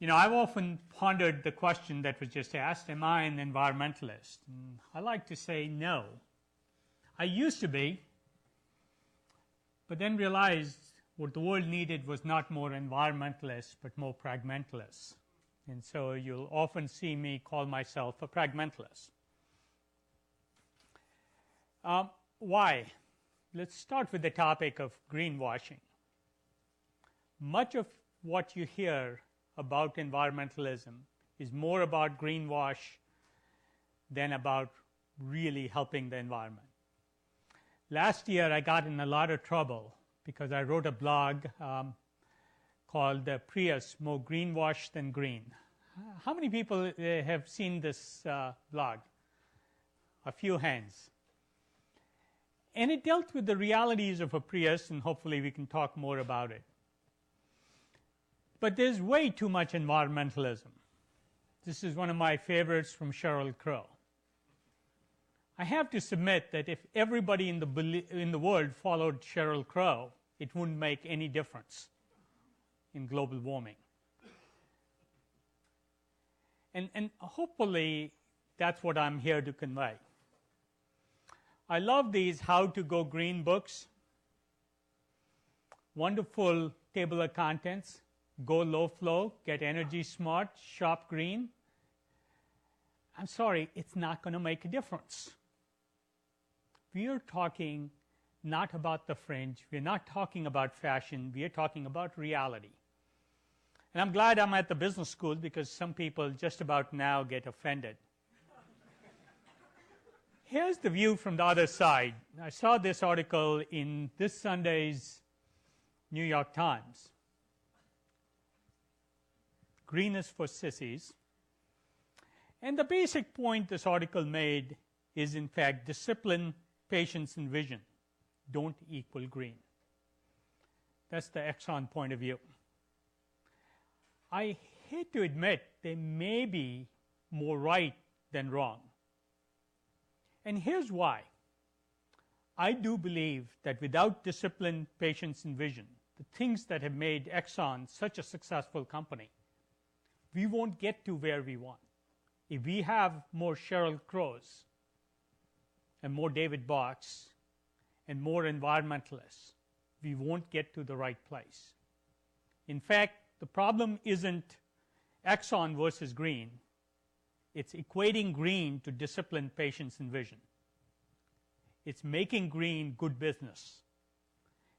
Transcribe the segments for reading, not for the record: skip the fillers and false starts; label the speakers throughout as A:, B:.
A: I've often pondered the question that was just asked, am I an environmentalist? And I like to say no. I used to be, but then realized what the world needed was not more environmentalists, but more pragmatalists. And so you'll often see me call myself a pragmatalist. Why? Let's start with the topic of greenwashing. Much of what you hear about environmentalism is more about greenwash than about really helping the environment. Last year, I got in a lot of trouble because I wrote a blog called Prius, More Greenwash Than Green. How many people have seen this blog? A few hands. And it dealt with the realities of a Prius, and hopefully we can talk more about it. But there's way too much environmentalism. This is one of my favorites from Sheryl Crow. I have to submit that if everybody in the world followed Sheryl Crow, it wouldn't make any difference in global warming. And hopefully that's what I'm here to convey. I love these How to Go Green books. Wonderful table of contents. Go low flow, get energy smart, shop green. I'm sorry, it's not going to make a difference. We are talking not about the fringe. We're not talking about fashion. We are talking about reality. And I'm glad I'm at the business school because some people just about now get offended. Here's the view from the other side. I saw this article in this Sunday's New York Times. Green is for sissies. And the basic point this article made is, in fact, discipline, patience, and vision don't equal green. That's the Exxon point of view. I hate to admit they may be more right than wrong. And here's why. I do believe that without discipline, patience, and vision, the things that have made Exxon such a successful company, we won't get to where we want. If we have more Sheryl Crows and more David Bachs and more environmentalists, we won't get to the right place. In fact, the problem isn't Exxon versus green. It's equating green to discipline, patience, and vision. It's making green good business.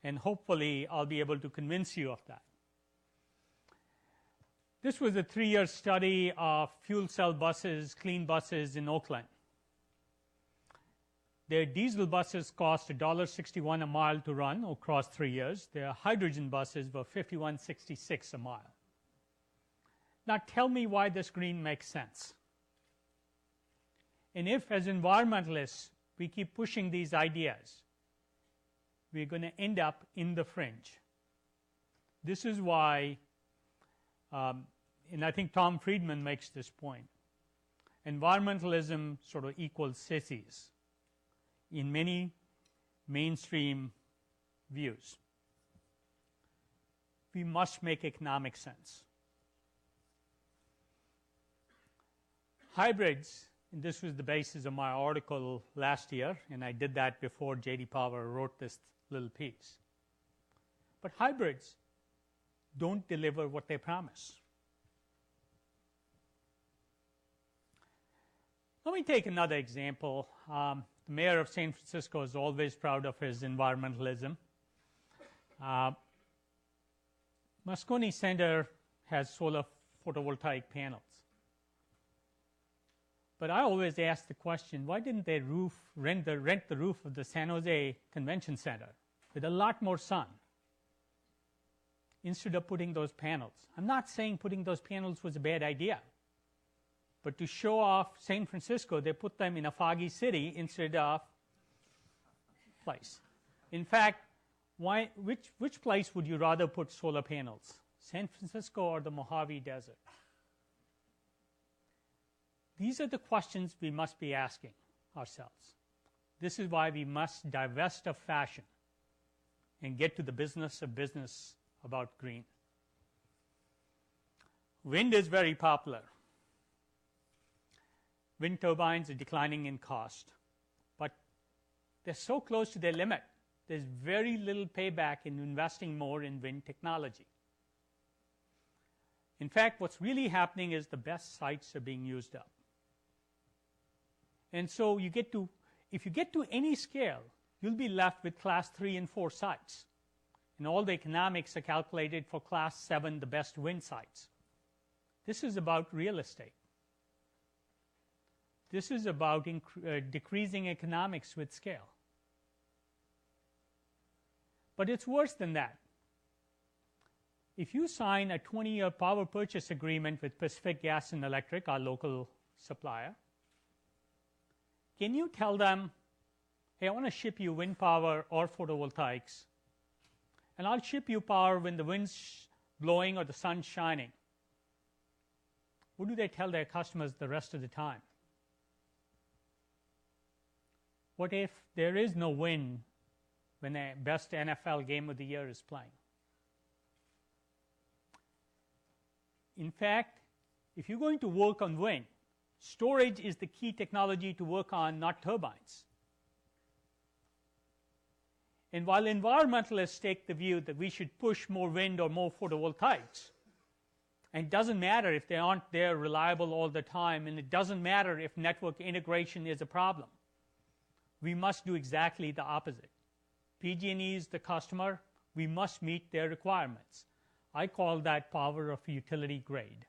A: And hopefully, I'll be able to convince you of that. This was a 3-year study of fuel cell buses, clean buses in Oakland. Their diesel buses cost $1.61 a mile to run across 3 years. Their hydrogen buses were $51.66 a mile. Now tell me why this green makes sense. And if, as environmentalists, we keep pushing these ideas, we're going to end up in the fringe. This is why, and I think Tom Friedman makes this point, environmentalism sort of equals sissies in many mainstream views. We must make economic sense. Hybrids, and this was the basis of my article last year, and I did that before J.D. Power wrote this little piece. But hybrids don't deliver what they promise. Let me take another example. The mayor of San Francisco is always proud of his environmentalism. Moscone Center has solar photovoltaic panels. But I always ask the question, why didn't they rent the roof of the San Jose Convention Center with a lot more sun instead of putting those panels? I'm not saying putting those panels was a bad idea. But to show off San Francisco, they put them in a foggy city instead of place. In fact, which place would you rather put solar panels? San Francisco or the Mojave Desert? These are the questions we must be asking ourselves. This is why we must divest of fashion and get to the business of business about green. Wind is very popular. Wind turbines are declining in cost, but they're so close to their limit. There's very little payback in investing more in wind technology. In fact, what's really happening is the best sites are being used up. And so if you get to any scale, you'll be left with class 3 and 4 sites. And all the economics are calculated for class 7, the best wind sites. This is about real estate. This is about decreasing economics with scale. But it's worse than that. If you sign a 20-year power purchase agreement with Pacific Gas and Electric, our local supplier, can you tell them, hey, I want to ship you wind power or photovoltaics, and I'll ship you power when the wind's blowing or the sun's shining? What do they tell their customers the rest of the time? What if there is no wind when the best NFL game of the year is playing? In fact, if you're going to work on wind, storage is the key technology to work on, not turbines. And while environmentalists take the view that we should push more wind or more photovoltaics, and it doesn't matter if they aren't there reliable all the time, and it doesn't matter if network integration is a problem, we must do exactly the opposite. PG&E is the customer. We must meet their requirements. I call that power of utility grade.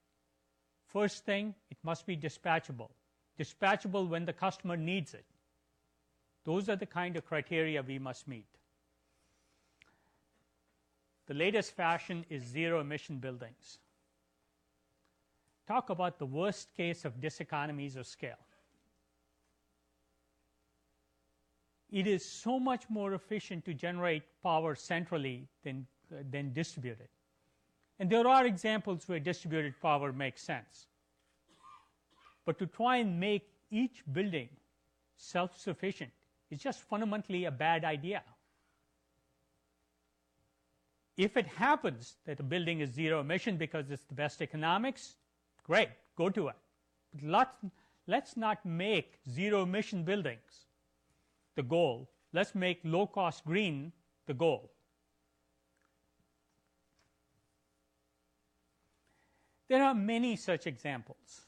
A: First thing, it must be dispatchable. Dispatchable when the customer needs it. Those are the kind of criteria we must meet. The latest fashion is zero-emission buildings. Talk about the worst case of diseconomies of scale. It is so much more efficient to generate power centrally than distributed. And there are examples where distributed power makes sense. But to try and make each building self-sufficient is just fundamentally a bad idea. If it happens that a building is zero emission because it's the best economics, great, go to it. But let's not make zero emission buildings the goal. Let's make low cost green the goal. There are many such examples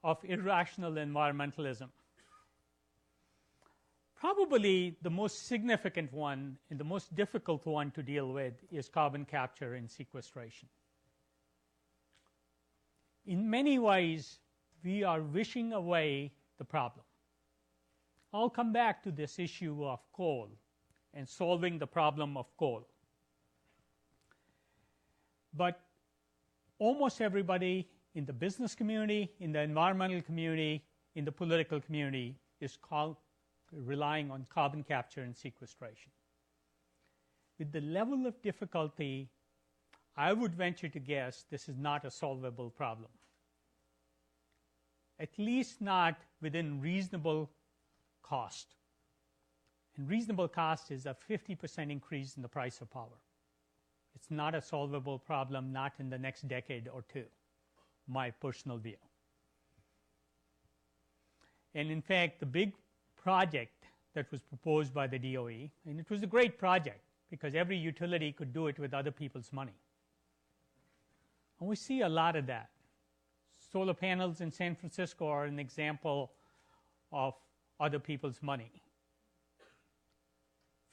A: of irrational environmentalism. Probably the most significant one and the most difficult one to deal with is carbon capture and sequestration. In many ways, we are wishing away the problem. I'll come back to this issue of coal and solving the problem of coal. But almost everybody in the business community, in the environmental community, in the political community is relying on carbon capture and sequestration. With the level of difficulty, I would venture to guess this is not a solvable problem. At least not within reasonable cost. And reasonable cost is a 50% increase in the price of power. It's not a solvable problem, not in the next decade or two, my personal view. And in fact, the big project that was proposed by the DOE, and it was a great project because every utility could do it with other people's money. And we see a lot of that. Solar panels in San Francisco are an example of other people's money.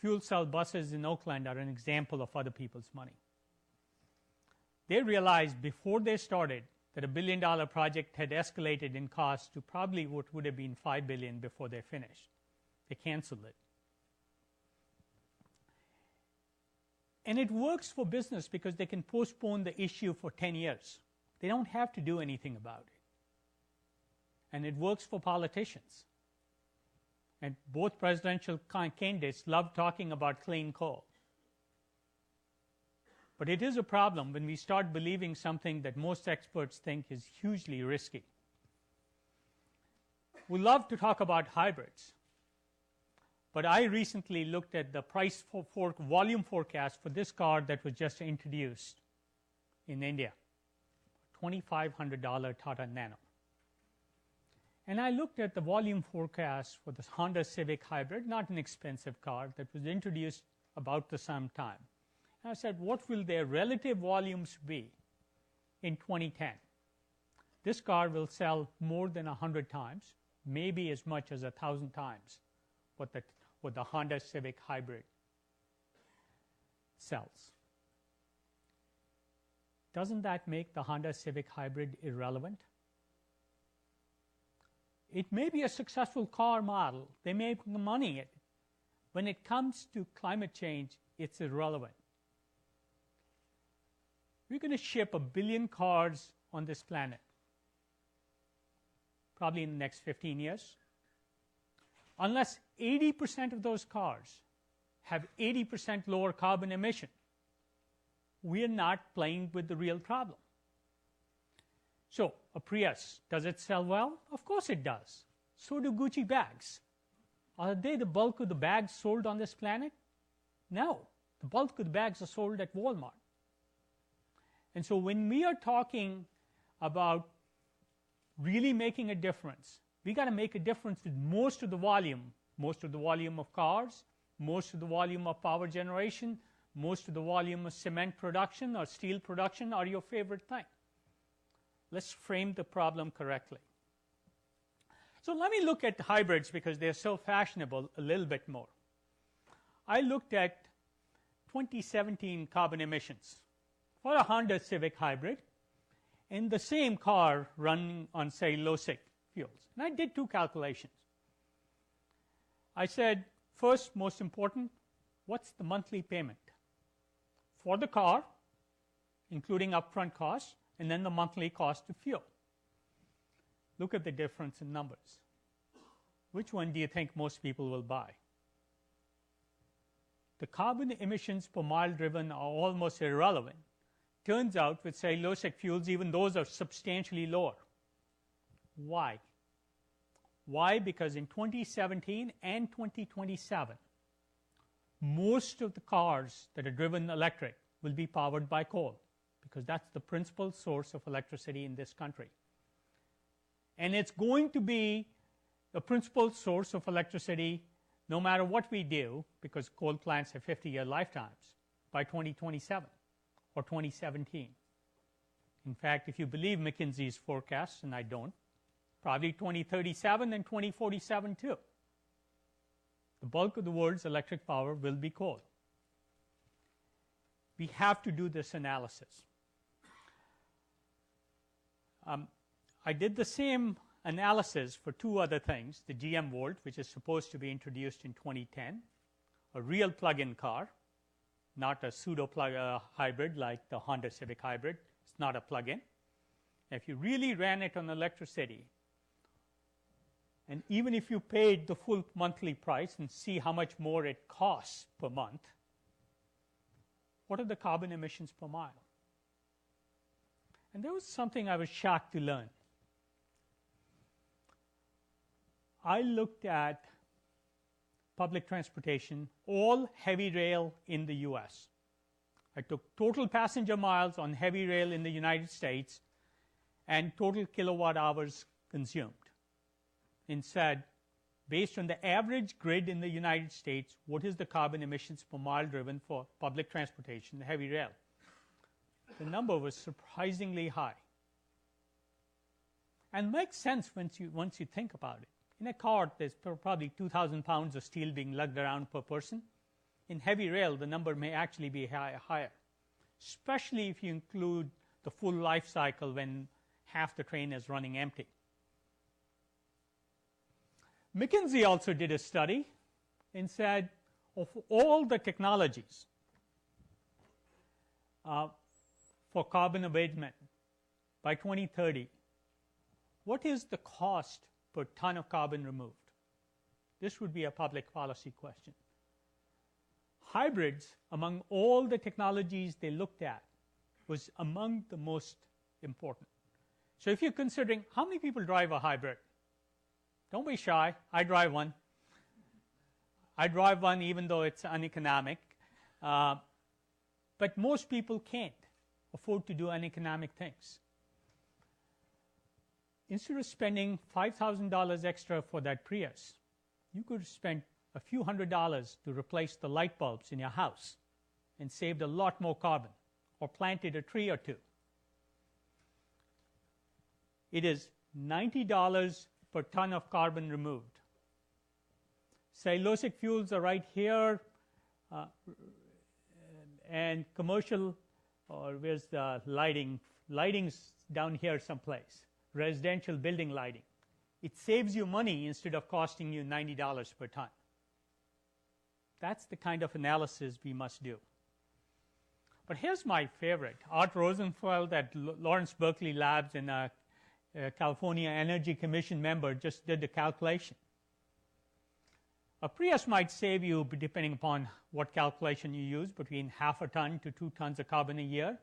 A: Fuel cell buses in Oakland are an example of other people's money. They realized before they started that $1 billion project had escalated in cost to probably what would have been $5 billion before they finished. They canceled it. And it works for business because they can postpone the issue for 10 years. They don't have to do anything about it. And it works for politicians. And both presidential candidates love talking about clean coal. But it is a problem when we start believing something that most experts think is hugely risky. We love to talk about hybrids. But I recently looked at the price volume forecast for this car that was just introduced in India, $2,500 Tata Nano. And I looked at the volume forecast for this Honda Civic Hybrid, not an expensive car, that was introduced about the same time. And I said, what will their relative volumes be in 2010? This car will sell more than 100 times, maybe as much as 1,000 times what the Honda Civic Hybrid sells. Doesn't that make the Honda Civic Hybrid irrelevant? It may be a successful car model. They make money at it. When it comes to climate change, it's irrelevant. We're going to ship 1 billion cars on this planet, probably in the next 15 years. Unless 80% of those cars have 80% lower carbon emission, we are not playing with the real problem. So, a Prius, does it sell well? Of course it does. So do Gucci bags. Are they the bulk of the bags sold on this planet? No. The bulk of the bags are sold at Walmart. And so when we are talking about really making a difference, we got to make a difference with most of the volume of cars, most of the volume of power generation, most of the volume of cement production or steel production are your favorite thing. Let's frame the problem correctly. So let me look at hybrids because they're so fashionable a little bit more. I looked at 2017 carbon emissions for a Honda Civic Hybrid in the same car running on cellulosic fuels. And I did 2 calculations. I said, first, most important, what's the monthly payment for the car, including upfront costs, and then the monthly cost of fuel? Look at the difference in numbers. Which one do you think most people will buy? The carbon emissions per mile driven are almost irrelevant. Turns out with cellulosic fuels, even those are substantially lower. Why? Why? Because in 2017 and 2027, most of the cars that are driven electric will be powered by coal, because that's the principal source of electricity in this country. And it's going to be the principal source of electricity no matter what we do, because coal plants have 50-year lifetimes, by 2027 or 2017. In fact, if you believe McKinsey's forecasts, and I don't, probably 2037 and 2047 too. The bulk of the world's electric power will be coal. We have to do this analysis. I did the same analysis for 2 other things, the GM Volt, which is supposed to be introduced in 2010, a real plug-in car, not a pseudo-plug hybrid like the Honda Civic Hybrid. It's not a plug-in. If you really ran it on electricity, and even if you paid the full monthly price and see how much more it costs per month, what are the carbon emissions per mile? And there was something I was shocked to learn. I looked at public transportation, all heavy rail in the US. I took total passenger miles on heavy rail in the United States and total kilowatt hours consumed, and said, based on the average grid in the United States, what is the carbon emissions per mile driven for public transportation, heavy rail? The number was surprisingly high. And makes sense once you think about it. In a car, there's probably 2,000 pounds of steel being lugged around per person. In heavy rail, the number may actually be higher, especially if you include the full life cycle when half the train is running empty. McKinsey also did a study and said, of all the technologies for carbon abatement by 2030, what is the cost per ton of carbon removed? This would be a public policy question. Hybrids, among all the technologies they looked at, was among the most important. So if you're considering, how many people drive a hybrid? Don't be shy. I drive one. I drive one even though it's uneconomic. But most people can't. afford to do uneconomic things. Instead of spending $5,000 extra for that Prius, you could spend a few $100s to replace the light bulbs in your house and saved a lot more carbon, or planted a tree or two. It is $90 per ton of carbon removed. Cellulosic fuels are right here, and commercial, or where's the lighting? Lighting's down here someplace. Residential building lighting. It saves you money instead of costing you $90 per ton. That's the kind of analysis we must do. But here's my favorite. Art Rosenfeld at Lawrence Berkeley Labs and a California Energy Commission member just did the calculation. A Prius might save you, depending upon what calculation you use, between half a ton to 2 tons of carbon a year.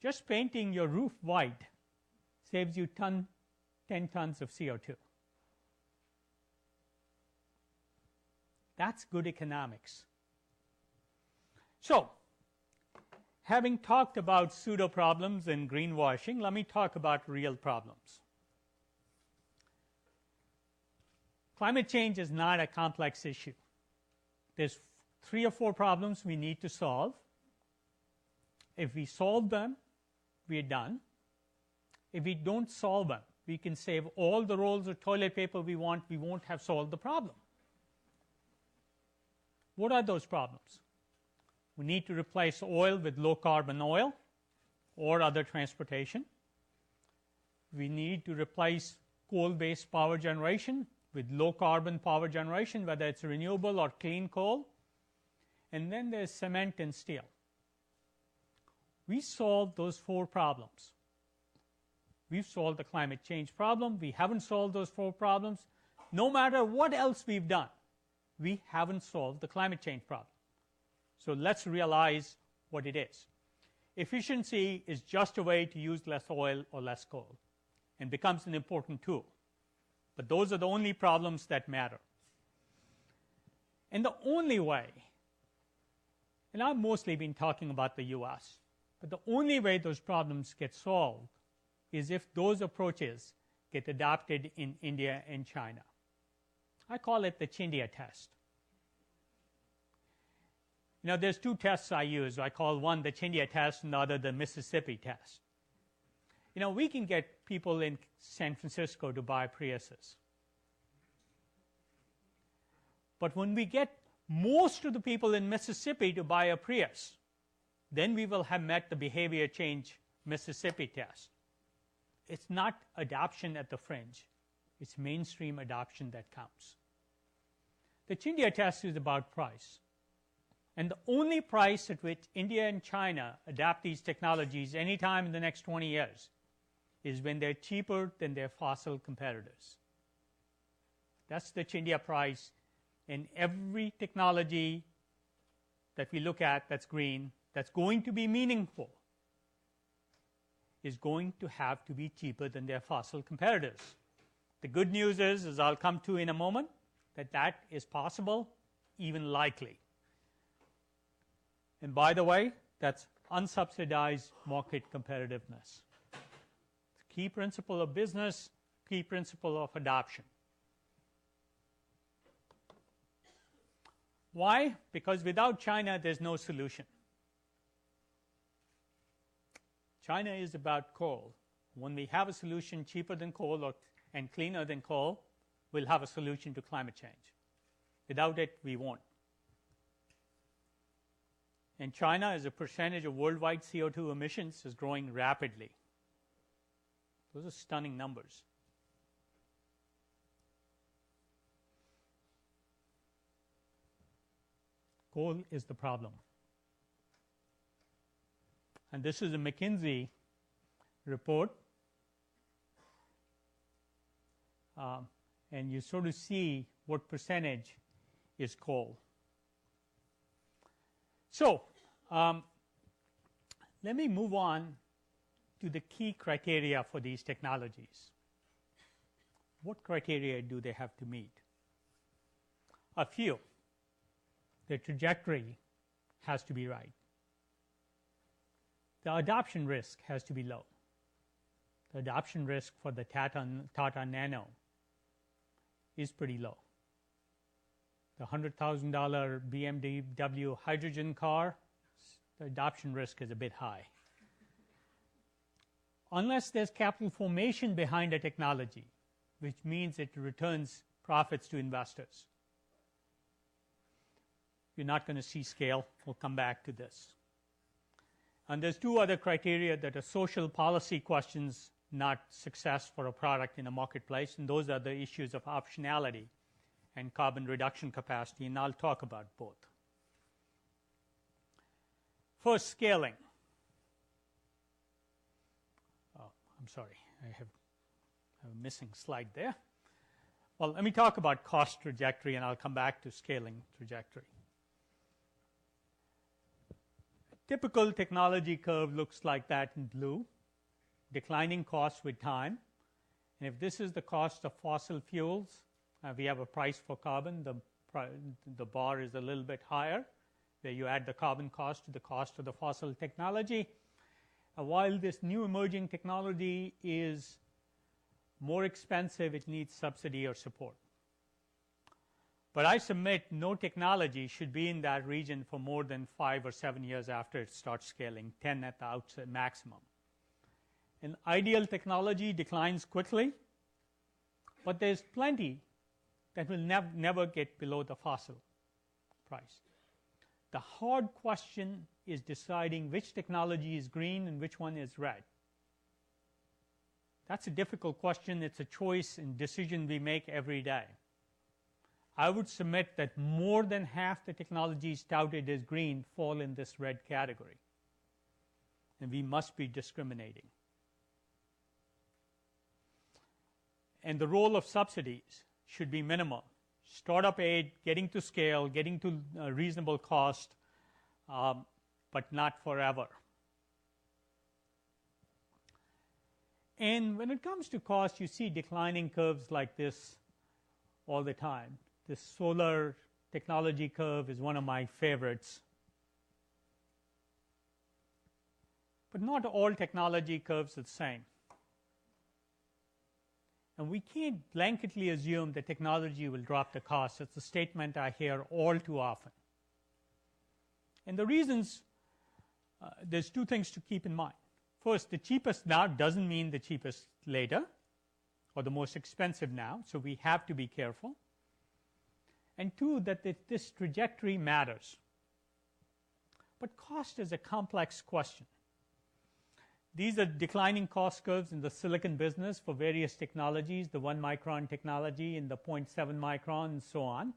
A: Just painting your roof white saves you 10 tons of CO2. That's good economics. So, having talked about pseudo problems and greenwashing, let me talk about real problems. Climate change is not a complex issue. There's 3 or 4 problems we need to solve. If we solve them, we're done. If we don't solve them, we can save all the rolls of toilet paper we want, we won't have solved the problem. What are those problems? We need to replace oil with low carbon oil or other transportation. We need to replace coal-based power generation with low carbon power generation, whether it's renewable or clean coal. And then there's cement and steel. We solved those 4 problems. We've solved the climate change problem. We haven't solved those 4 problems. No matter what else we've done, we haven't solved the climate change problem. So let's realize what it is. Efficiency is just a way to use less oil or less coal, and becomes an important tool. But those are the only problems that matter. And the only way, and I've mostly been talking about the US, but the only way those problems get solved is if those approaches get adopted in India and China. I call it the Chindia test. Now, there's 2 tests I use. I call one the Chindia test and the other the Mississippi test. We can get people in San Francisco to buy Priuses. But when we get most of the people in Mississippi to buy a Prius, then we will have met the behavior change Mississippi test. It's not adoption at the fringe. It's mainstream adoption that counts. The Chindia test is about price. And the only price at which India and China adopt these technologies anytime in the next 20 years is when they're cheaper than their fossil competitors. That's the Chindia price. And every technology that we look at that's green, that's going to be meaningful, is going to have to be cheaper than their fossil competitors. The good news is, as I'll come to in a moment, that is possible, even likely. And by the way, that's unsubsidized market competitiveness. It's a key principle of business, key principle of adoption. Why? Because without China, there's no solution. China is about coal. When we have a solution cheaper than coal and cleaner than coal, we'll have a solution to climate change. Without it, we won't. And China, as a percentage of worldwide CO2 emissions, is growing rapidly. Those are stunning numbers. Coal is the problem. And this is a McKinsey report. And you sort of see what percentage is coal. So, let me move on to the key criteria for these technologies. What criteria do they have to meet? A few. The trajectory has to be right. the adoption risk has to be low. The adoption risk for the Tata Nano is pretty low. The $100,000 BMW hydrogen car, the adoption risk is a bit high. Unless there's capital formation behind a technology, which means it returns profits to investors, you're not going to see scale. We'll come back to this. And there's two other criteria that are social policy questions, not success for a product in a marketplace, and those are the issues of optionality and carbon reduction capacity, and I'll talk about both. First, scaling. Oh, I'm sorry, I have a missing slide there. Well, let me talk about cost trajectory, and I'll come back to scaling trajectory. Typical technology curve looks like that in blue, declining costs with time. And if this is the cost of fossil fuels, we have a price for carbon. The bar is a little bit higher, where you add the carbon cost to the cost of the fossil technology. While this new emerging technology is more expensive, it needs subsidy or support. But I submit no technology should be in that region for more than 5 or 7 years after it starts scaling, 10 at the outset maximum. An ideal technology declines quickly, but there's plenty that will never get below the fossil price. The hard question is deciding which technology is green and which one is red. That's a difficult question. It's a choice and decision we make every day. I would submit that more than half the technologies touted as green fall in this red category, and we must be discriminating. And the role of subsidies should be minimal. Startup aid, getting to scale, getting to a reasonable cost, but not forever. And when it comes to cost, you see declining curves like this all the time. This solar technology curve is one of my favorites. But not all technology curves are the same. And we can't blanketly assume that technology will drop the cost. It's a statement I hear all too often. And the reasons, there's two things to keep in mind. First, the cheapest now doesn't mean the cheapest later, or the most expensive now, so we have to be careful. And two, that this trajectory matters. But cost is a complex question. These are declining cost curves in the silicon business for various technologies, the 1 micron technology and the 0.7 micron and so on.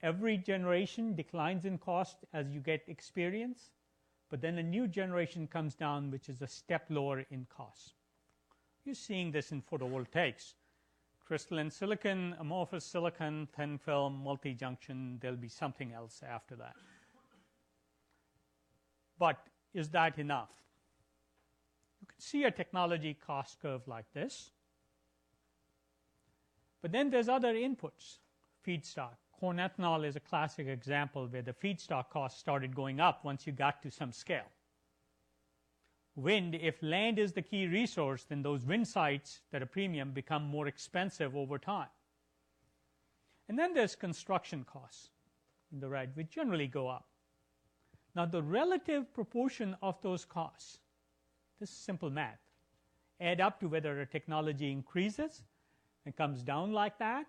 A: Every generation declines in cost as you get experience, but then a new generation comes down which is a step lower in cost. You're seeing this in photovoltaics. Crystalline silicon, amorphous silicon, thin film, multi-junction, there'll be something else after that. But is that enough? You can see a technology cost curve like this. But then there's other inputs. Feedstock. Corn ethanol is a classic example where the feedstock cost started going up once you got to some scale. Wind, if land is the key resource, then those wind sites that are premium become more expensive over time. And then there's construction costs in the red, which generally go up. Now, the relative proportion of those costs, this is simple math, add up to whether a technology increases and comes down like that,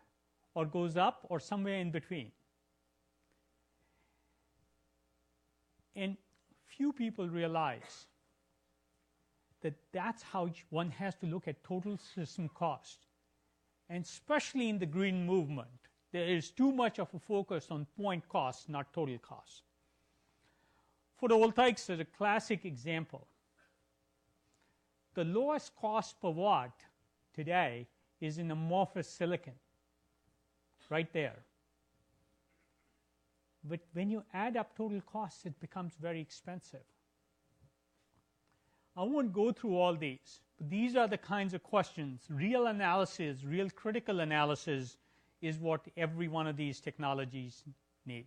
A: or goes up, or somewhere in between. And few people realize that that's how one has to look at total system cost. And especially in the green movement, there is too much of a focus on point cost, not total cost. Photovoltaics is a classic example. The lowest cost per watt today is in amorphous silicon, right there. But when you add up total costs, it becomes very expensive. I won't go through all these, but these are the kinds of questions. Real analysis, real critical analysis is what every one of these technologies need.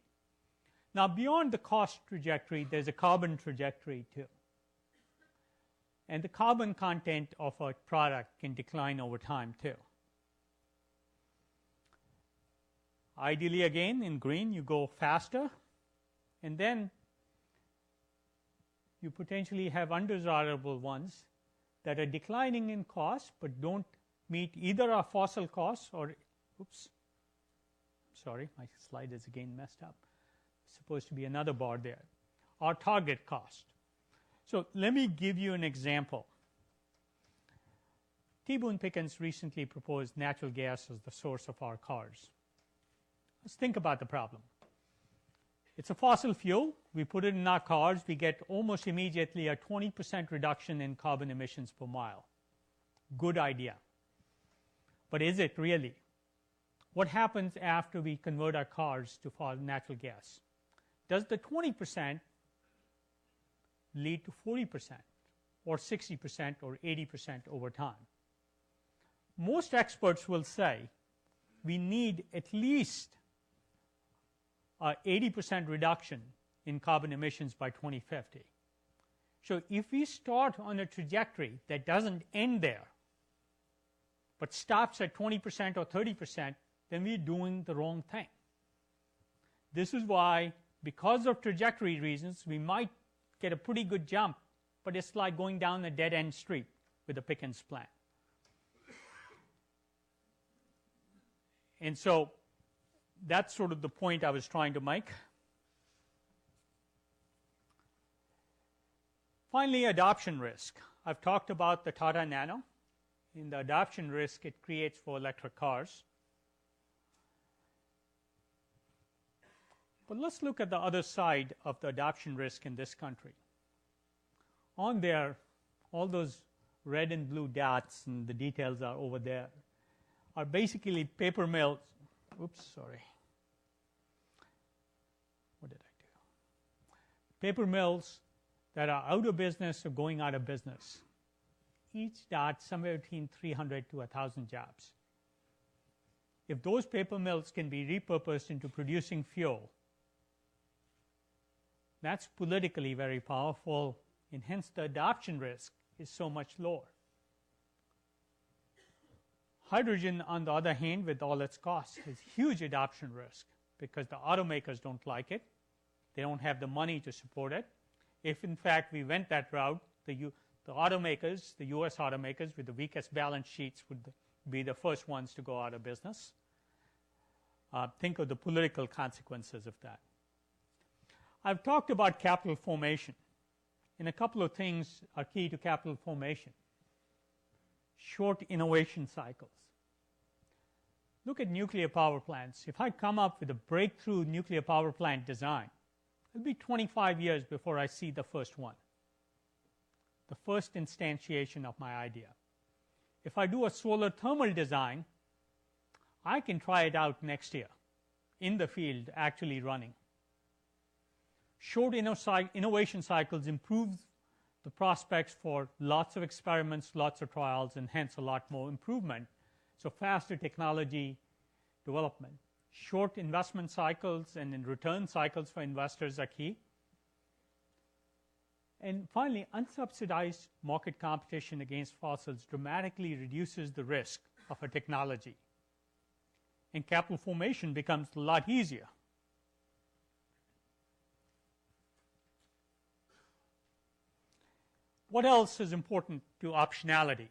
A: Now, beyond the cost trajectory, there's a carbon trajectory too. And the carbon content of a product can decline over time too. Ideally, again, in green, you go faster, and then you potentially have undesirable ones that are declining in cost but don't meet either our fossil costs or, oops, sorry, my slide is again messed up. It's supposed to be another bar there, our target cost. So let me give you an example. T. Boone Pickens recently proposed natural gas as the source of our cars. Let's think about the problem. It's a fossil fuel. We put it in our cars. We get almost immediately a 20% reduction in carbon emissions per mile. Good idea. But is it really? What happens after we convert our cars to natural gas? Does the 20% lead to 40% or 60% or 80% over time? Most experts will say we need at least a 80% reduction in carbon emissions by 2050. So if we start on a trajectory that doesn't end there, but stops at 20% or 30%, then we're doing the wrong thing. This is why, because of trajectory reasons, we might get a pretty good jump, but it's like going down a dead-end street with a Pickens plant. And so that's sort of the point I was trying to make. Finally, adoption risk. I've talked about the Tata Nano and the adoption risk it creates for electric cars. But let's look at the other side of the adoption risk in this country. On there, all those red and blue dots, and the details are over there, are basically paper mills. Oops, sorry. What did I do? Paper mills that are out of business or going out of business. Each dot somewhere between 300 to 1,000 jobs. If those paper mills can be repurposed into producing fuel, that's politically very powerful, and hence the adoption risk is so much lower. Hydrogen, on the other hand, with all its costs, is huge adoption risk because the automakers don't like it. They don't have the money to support it. If, in fact, we went that route, the automakers, the U.S. automakers with the weakest balance sheets would be the first ones to go out of business. Think of the political consequences of that. I've talked about capital formation, and a couple of things are key to capital formation. Short innovation cycles. Look at nuclear power plants. If I come up with a breakthrough nuclear power plant design, it'll be 25 years before I see the first one, the first instantiation of my idea. If I do a solar thermal design, I can try it out next year in the field, actually running. Short innovation cycles improve the prospects for lots of experiments, lots of trials, and hence a lot more improvement. So faster technology development. Short investment cycles and in return cycles for investors are key. And finally, unsubsidized market competition against fossils dramatically reduces the risk of a technology. And capital formation becomes a lot easier. What else is important to optionality?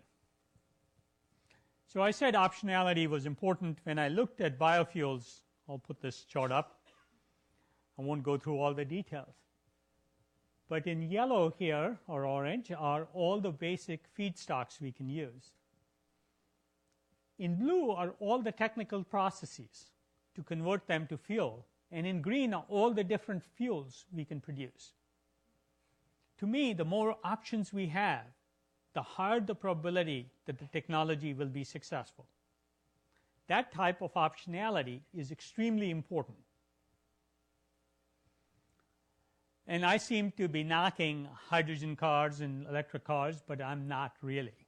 A: So I said optionality was important. When I looked at biofuels, I'll put this chart up. I won't go through all the details. But in yellow here, or orange, are all the basic feedstocks we can use. In blue are all the technical processes to convert them to fuel. And in green are all the different fuels we can produce. To me, the more options we have, the higher the probability that the technology will be successful. That type of optionality is extremely important. And I seem to be knocking hydrogen cars and electric cars, but I'm not really.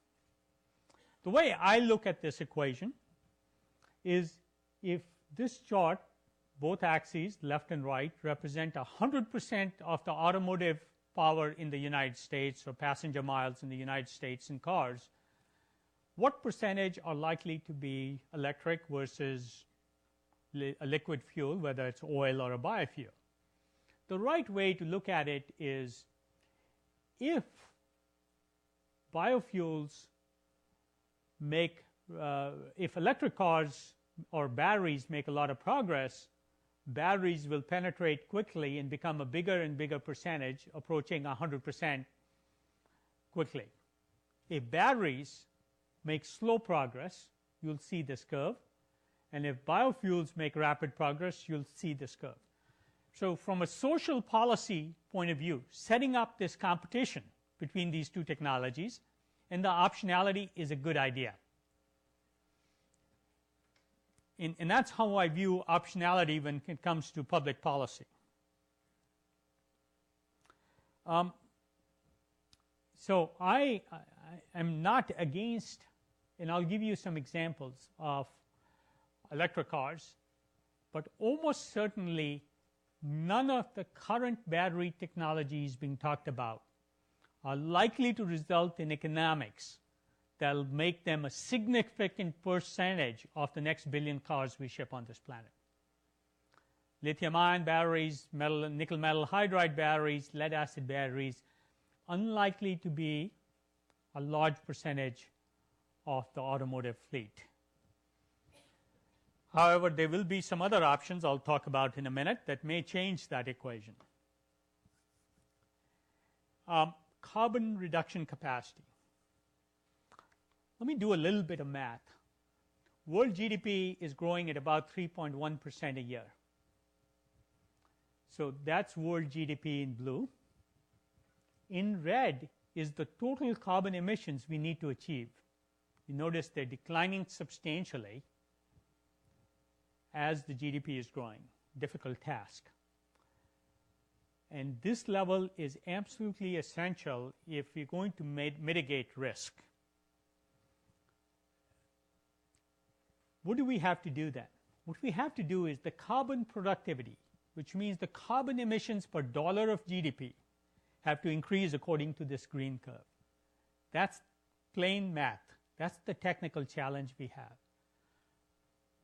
A: The way I look at this equation is if this chart, both axes, left and right, represent 100% of the automotive power in the United States or passenger miles in the United States in cars, what percentage are likely to be electric versus a liquid fuel, whether it's oil or a biofuel? The right way to look at it is if biofuels make, if electric cars or batteries make a lot of progress, batteries will penetrate quickly and become a bigger and bigger percentage, approaching 100% quickly. If batteries make slow progress, you'll see this curve. And if biofuels make rapid progress, you'll see this curve. So from a social policy point of view, setting up this competition between these two technologies and the optionality is a good idea. And that's how I view optionality when it comes to public policy. So I am not against, and I'll give you some examples of electric cars, but almost certainly none of the current battery technologies being talked about are likely to result in economics that will make them a significant percentage of the next billion cars we ship on this planet. Lithium-ion batteries, nickel metal hydride batteries, lead acid batteries, unlikely to be a large percentage of the automotive fleet. However, there will be some other options I'll talk about in a minute that may change that equation. Carbon reduction capacity. Let me do a little bit of math. World GDP is growing at about 3.1% a year. So that's world GDP in blue. In red is the total carbon emissions we need to achieve. You notice they're declining substantially as the GDP is growing. Difficult task. And this level is absolutely essential if we're going to mitigate risk. What do we have to do then? What we have to do is the carbon productivity, which means the carbon emissions per dollar of GDP, have to increase according to this green curve. That's plain math. That's the technical challenge we have.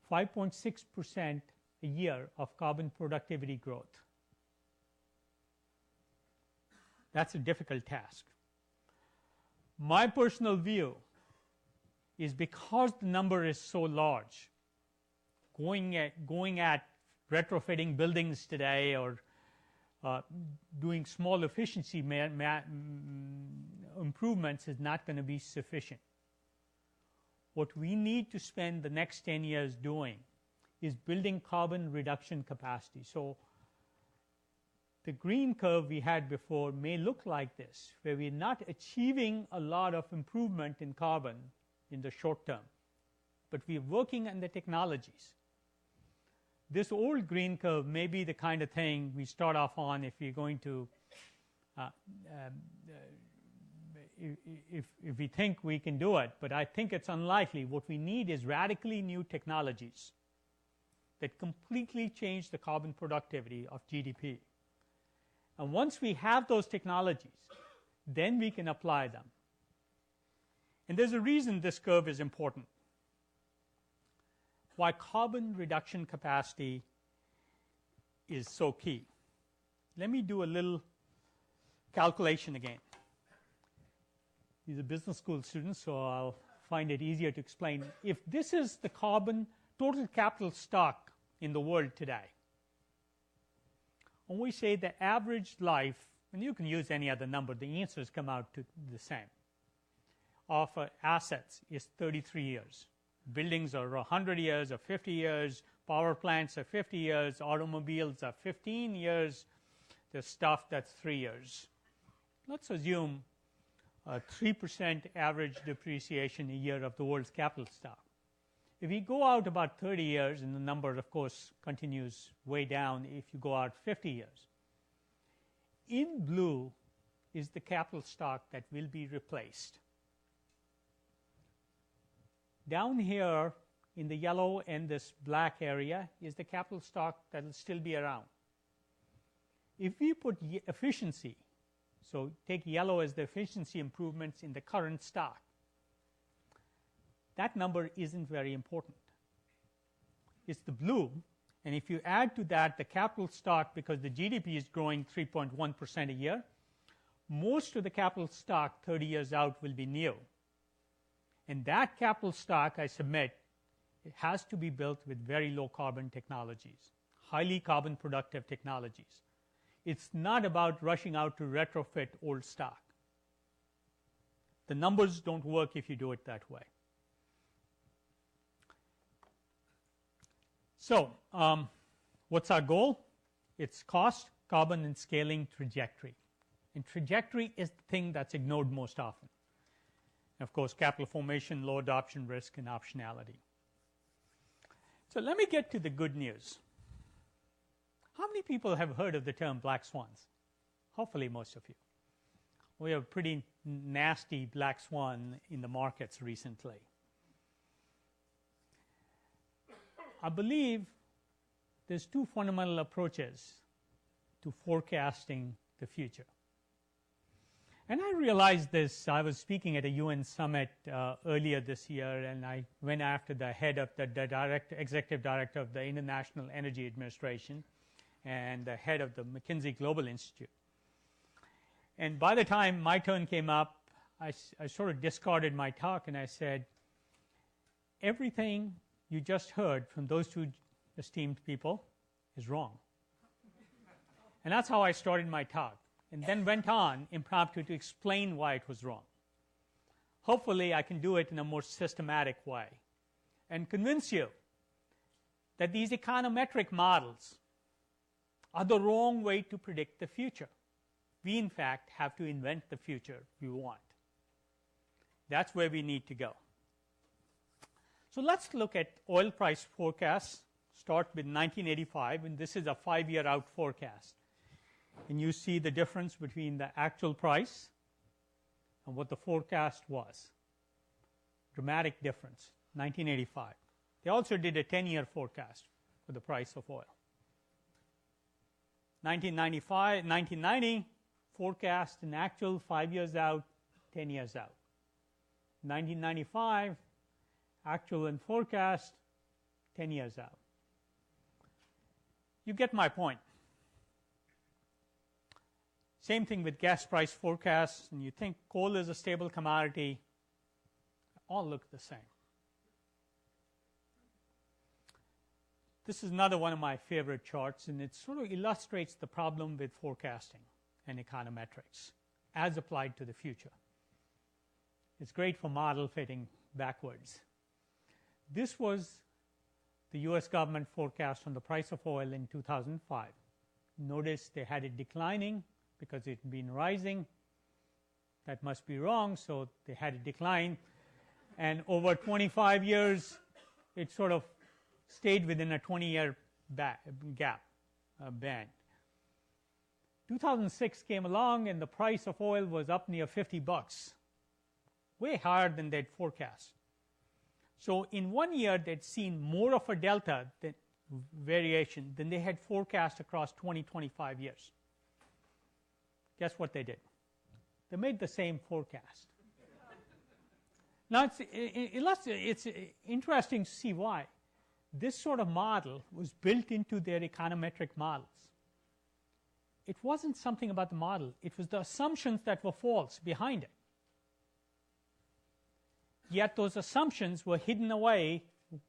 A: 5.6% a year of carbon productivity growth. That's a difficult task. My personal view is because the number is so large, going at retrofitting buildings today or doing small efficiency improvements is not going to be sufficient. What we need to spend the next 10 years doing is building carbon reduction capacity. So the green curve we had before may look like this, where we're not achieving a lot of improvement in carbon in the short term, but we're working on the technologies. This old green curve may be the kind of thing we start off on if we're going to, if we think we can do it, but I think it's unlikely. What we need is radically new technologies that completely change the carbon productivity of GDP. And once we have those technologies, then we can apply them. And there's a reason this curve is important. Why carbon reduction capacity is so key. Let me do a little calculation again. These are business school students, so I'll find it easier to explain. If this is the carbon total capital stock in the world today, when we say the average life, and you can use any other number, the answers come out to the same, of assets is 33 years. Buildings are 100 years or 50 years. Power plants are 50 years. Automobiles are 15 years. There's stuff that's 3 years. Let's assume 3% average depreciation a year of the world's capital stock. If we go out about 30 years, and the number, of course, continues way down if you go out 50 years, in blue is the capital stock that will be replaced. Down here in the yellow and this black area is the capital stock that will still be around. If we put efficiency So take yellow as the efficiency improvements in the current stock. That number isn't very important. It's the blue, and if you add to that the capital stock, because the GDP is growing 3.1% a year, most of the capital stock 30 years out will be new. And that capital stock, I submit, it has to be built with very low carbon technologies, highly carbon productive technologies. It's not about rushing out to retrofit old stock. The numbers don't work if you do it that way. So, what's our goal? It's cost, carbon, and scaling trajectory. And trajectory is the thing that's ignored most often. And of course, capital formation, low adoption risk, and optionality. So let me get to the good news. How many people have heard of the term black swans? Hopefully most of you. We have a pretty nasty black swan in the markets recently. I believe there's two fundamental approaches to forecasting the future. And I realized this. I was speaking at a UN summit earlier this year, and I went after the head of the executive director of the International Energy Administration and the head of the McKinsey Global Institute. And by the time my turn came up, I sort of discarded my talk and I said, everything you just heard from those two esteemed people is wrong. And that's how I started my talk, and then went on impromptu to explain why it was wrong. Hopefully, I can do it in a more systematic way and convince you that these econometric models are the wrong way to predict the future. We, in fact, have to invent the future we want. That's where we need to go. So let's look at oil price forecasts. Start with 1985, and this is a 5-year out forecast. And you see the difference between the actual price and what the forecast was. Dramatic difference, 1985. They also did a 10-year forecast for the price of oil. 1990 forecast and actual 5 years out, 10 years out. 1995 actual and forecast 10 years out. You get my point. Same thing with gas price forecasts, and you think coal is a stable commodity, all look the same. This is another one of my favorite charts, and it sort of illustrates the problem with forecasting and econometrics as applied to the future. It's great for model fitting backwards. This was the US government forecast on the price of oil in 2005. Notice they had it declining because it had been rising. That must be wrong, so they had it decline. And over 25 years, it sort of stayed within a 20-year gap band. 2006 came along, and the price of oil was up near $50, way higher than they'd forecast. So in 1 year, they'd seen more of a delta variation than they had forecast across 20, 25 years. Guess what they did? They made the same forecast. Now, it's interesting to see why. This sort of model was built into their econometric models. It wasn't something about the model. It was the assumptions that were false behind it. Yet those assumptions were hidden away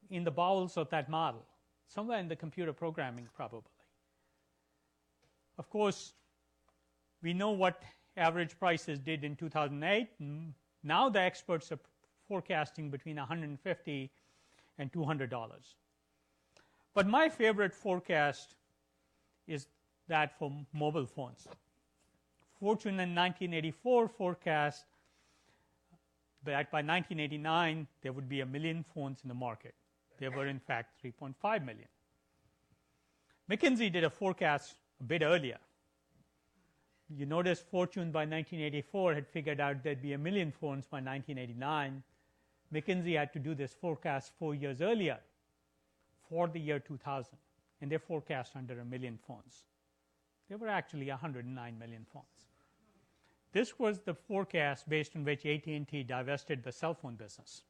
A: in the bowels of that model, somewhere in the computer programming probably. Of course, we know what average prices did in 2008. Now the experts are forecasting between $150 and $200. But my favorite forecast is that for mobile phones. Fortune in 1984 forecast that by 1989 there would be 1 million phones in the market. There were in fact 3.5 million. McKinsey did a forecast a bit earlier. You notice Fortune by 1984 had figured out there'd be 1 million phones by 1989. McKinsey had to do this forecast 4 years earlier for the year 2000, and they forecast under 1 million phones. There were actually 109 million phones. This was the forecast based on which AT&T divested the cell phone business.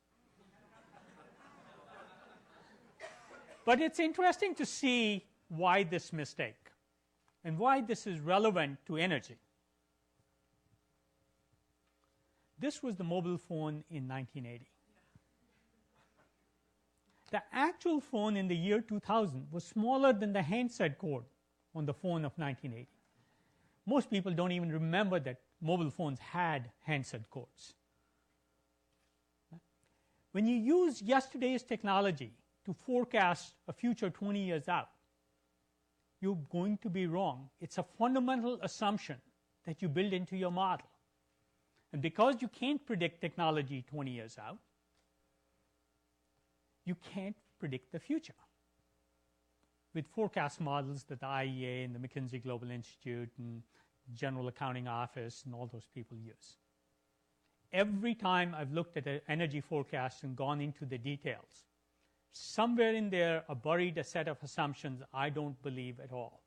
A: But it's interesting to see why this mistake and why this is relevant to energy. This was the mobile phone in 1980. The actual phone in the year 2000 was smaller than the handset cord on the phone of 1980. Most people don't even remember that mobile phones had handset cords. When you use yesterday's technology to forecast a future 20 years out, you're going to be wrong. It's a fundamental assumption that you build into your model. And because you can't predict technology 20 years out, you can't predict the future. With forecast models that the IEA and the McKinsey Global Institute and General Accounting Office and all those people use. Every time I've looked at an energy forecast and gone into the details, somewhere in there are buried a set of assumptions I don't believe at all.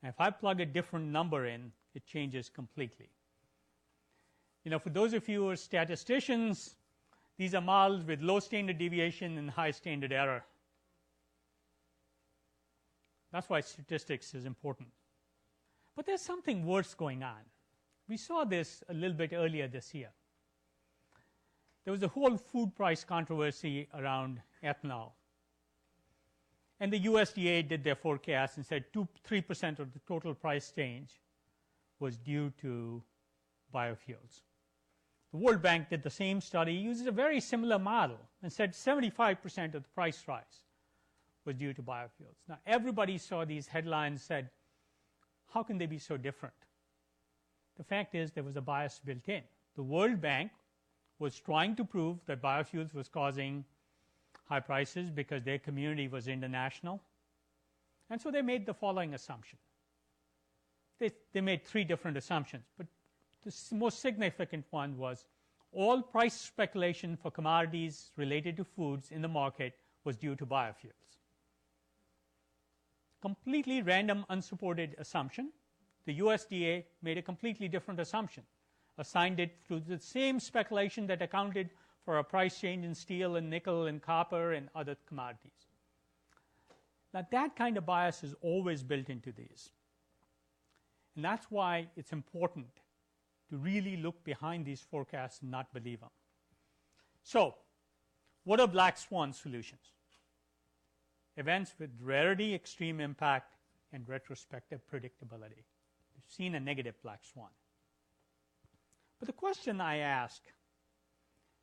A: And if I plug a different number in, it changes completely. You know, for those of you who are statisticians, these are models with low standard deviation and high standard error. That's why statistics is important. But there's something worse going on. We saw this a little bit earlier this year. There was a whole food price controversy around ethanol. And the USDA did their forecast and said 3% of the total price change was due to biofuels. The World Bank did the same study, used a very similar model, and said 75% of the price rise was due to biofuels. Now, everybody saw these headlines and said, how can they be so different? The fact is there was a bias built in. The World Bank was trying to prove that biofuels was causing high prices because their community was international. And so they made the following assumption. They made three different assumptions, but the most significant one was all price speculation for commodities related to foods in the market was due to biofuels. Completely random, unsupported assumption. The USDA made a completely different assumption, assigned it to the same speculation that accounted for a price change in steel and nickel and copper and other commodities. Now, that kind of bias is always built into these. And that's why it's important to really look behind these forecasts and not believe them. So, what are black swan solutions? Events with rarity, extreme impact, and retrospective predictability. We've seen a negative black swan. But the question I ask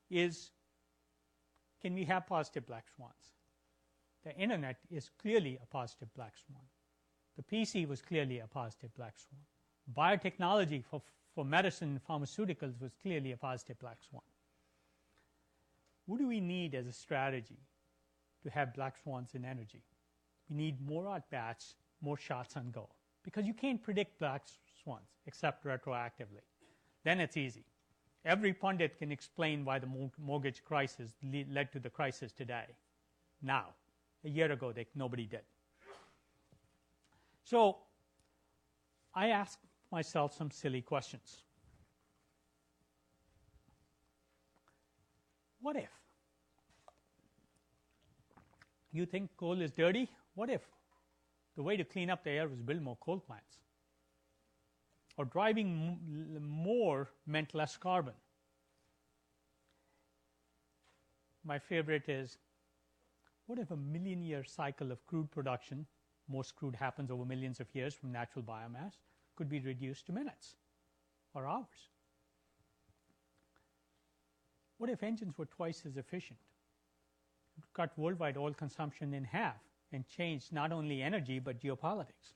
A: is, can we have positive black swans? The internet is clearly a positive black swan. The PC was clearly a positive black swan. Biotechnology for medicine and pharmaceuticals was clearly a positive black swan. What do we need as a strategy to have black swans in energy? We need more at-bats, more shots on goal. Because you can't predict black swans except retroactively. Then it's easy. Every pundit can explain why the mortgage crisis led to the crisis today. Now, a year ago, nobody did. So, I asked myself some silly questions. What if? You think coal is dirty? What if the way to clean up the air was build more coal plants? Or driving more meant less carbon? My favorite is, what if a million-year cycle of crude production, most crude happens over millions of years from natural biomass, could be reduced to minutes or hours? What if engines were twice as efficient? It would cut worldwide oil consumption in half and change not only energy but geopolitics.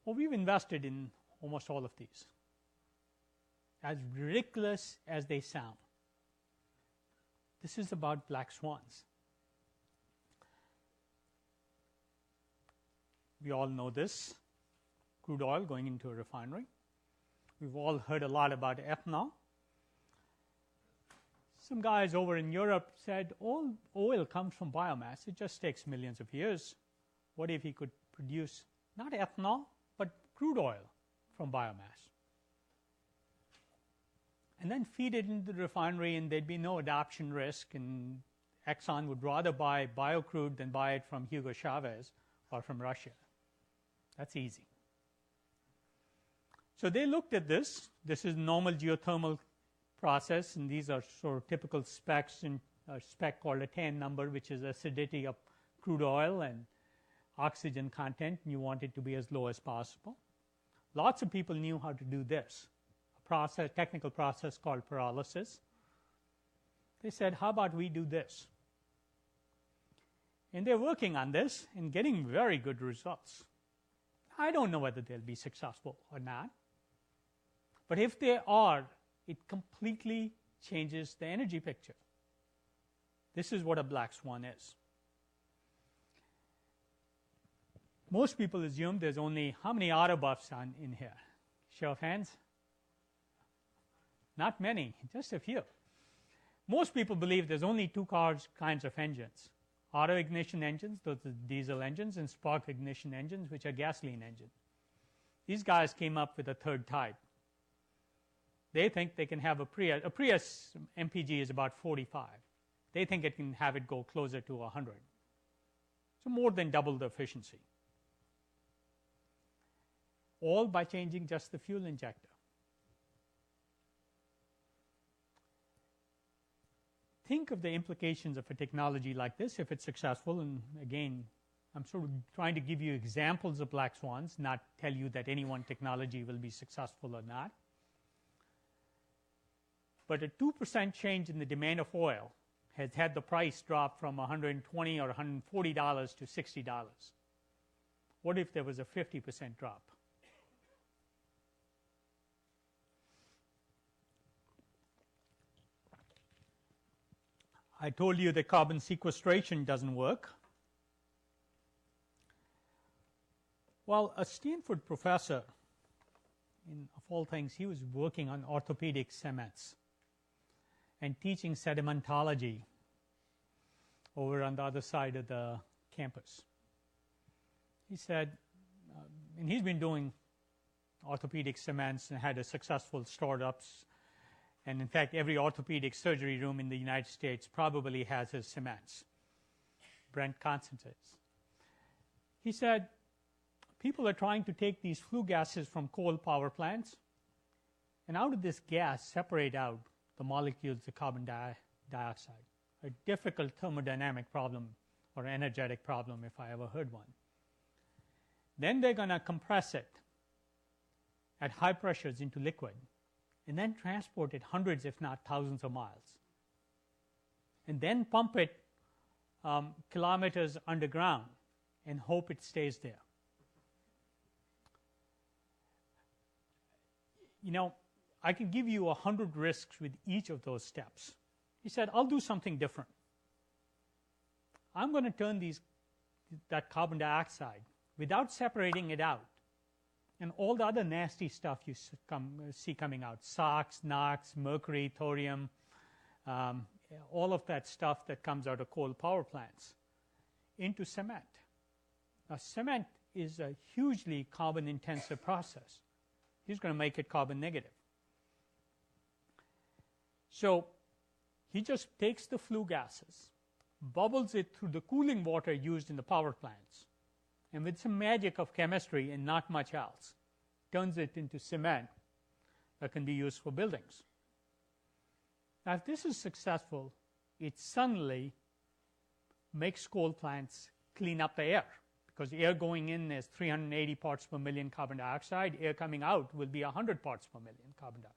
A: Well, we've invested in almost all of these. As ridiculous as they sound, this is about black swans. We all know this. Crude oil going into a refinery. We've all heard a lot about ethanol. Some guys over in Europe said, all oil comes from biomass. It just takes millions of years. What if he could produce not ethanol, but crude oil from biomass? and then feed it into the refinery, and there'd be no adoption risk, and Exxon would rather buy biocrude than buy it from Hugo Chavez or from Russia. That's easy. So they looked at this. This is normal geothermal process, and these are sort of typical specs, in a spec called a TAN number, which is acidity of crude oil and oxygen content, and you want it to be as low as possible. Lots of people knew how to do this, a technical process called pyrolysis. They said, how about we do this? And they're working on this and getting very good results. I don't know whether they'll be successful or not. But if they are, it completely changes the energy picture. This is what a black swan is. Most people assume there's only, how many auto buffs in here? Show of hands? Not many, just a few. Most people believe there's only two kinds of engines. Auto ignition engines, those are diesel engines, and spark ignition engines, which are gasoline engines. These guys came up with a third type. They think they can have a Prius MPG is about 45. They think it can have it go closer to 100. So more than double the efficiency. All by changing just the fuel injector. Think of the implications of a technology like this if it's successful. And again, I'm sort of trying to give you examples of black swans, not tell you that any one technology will be successful or not. But a 2% change in the demand of oil has had the price drop from $120 or $140 to $60. What if there was a 50% drop? I told you that carbon sequestration doesn't work. Well, a Stanford professor, of all things, he was working on orthopedic cements and teaching sedimentology over on the other side of the campus. He said, and he's been doing orthopedic cements and had a successful startups. And in fact, every orthopedic surgery room in the United States probably has his cements, Brent concentrates. He said, people are trying to take these flue gases from coal power plants, and out of this gas separate out the molecules of carbon dioxide, a difficult thermodynamic problem or energetic problem if I ever heard one. Then they're going to compress it at high pressures into liquid, and then transport it hundreds, if not thousands of miles, and then pump it kilometers underground and hope it stays there. You know, I can give you 100 risks with each of those steps. He said, I'll do something different. I'm going to turn that carbon dioxide, without separating it out, and all the other nasty stuff you see coming out, SOx, NOx, mercury, thorium, all of that stuff that comes out of coal power plants, into cement. Now, cement is a hugely carbon-intensive process. He's going to make it carbon negative. So he just takes the flue gases, bubbles it through the cooling water used in the power plants, and with some magic of chemistry and not much else, turns it into cement that can be used for buildings. Now, if this is successful, it suddenly makes coal plants clean up the air, because air going in is 380 parts per million carbon dioxide, air coming out will be 100 parts per million carbon dioxide.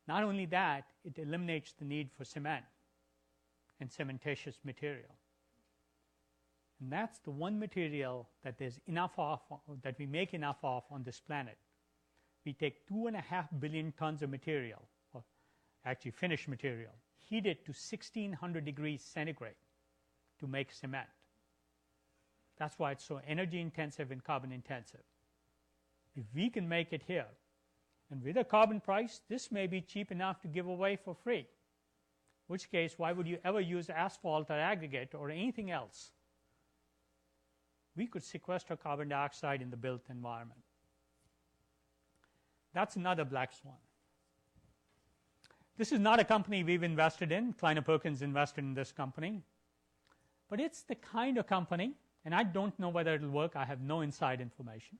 A: Not only that, it eliminates the need for cement and cementitious material. And that's the one material that there's enough of, that we make enough of on this planet. We take 2.5 billion tons of material, or actually finished material, heat it to 1600 degrees centigrade to make cement. That's why it's so energy intensive and carbon intensive. If we can make it here, and with a carbon price, this may be cheap enough to give away for free. In which case, why would you ever use asphalt or aggregate or anything else? We could sequester carbon dioxide in the built environment. That's another black swan. This is not a company we've invested in. Kleiner Perkins invested in this company. But it's the kind of company, and I don't know whether it'll work. I have no inside information.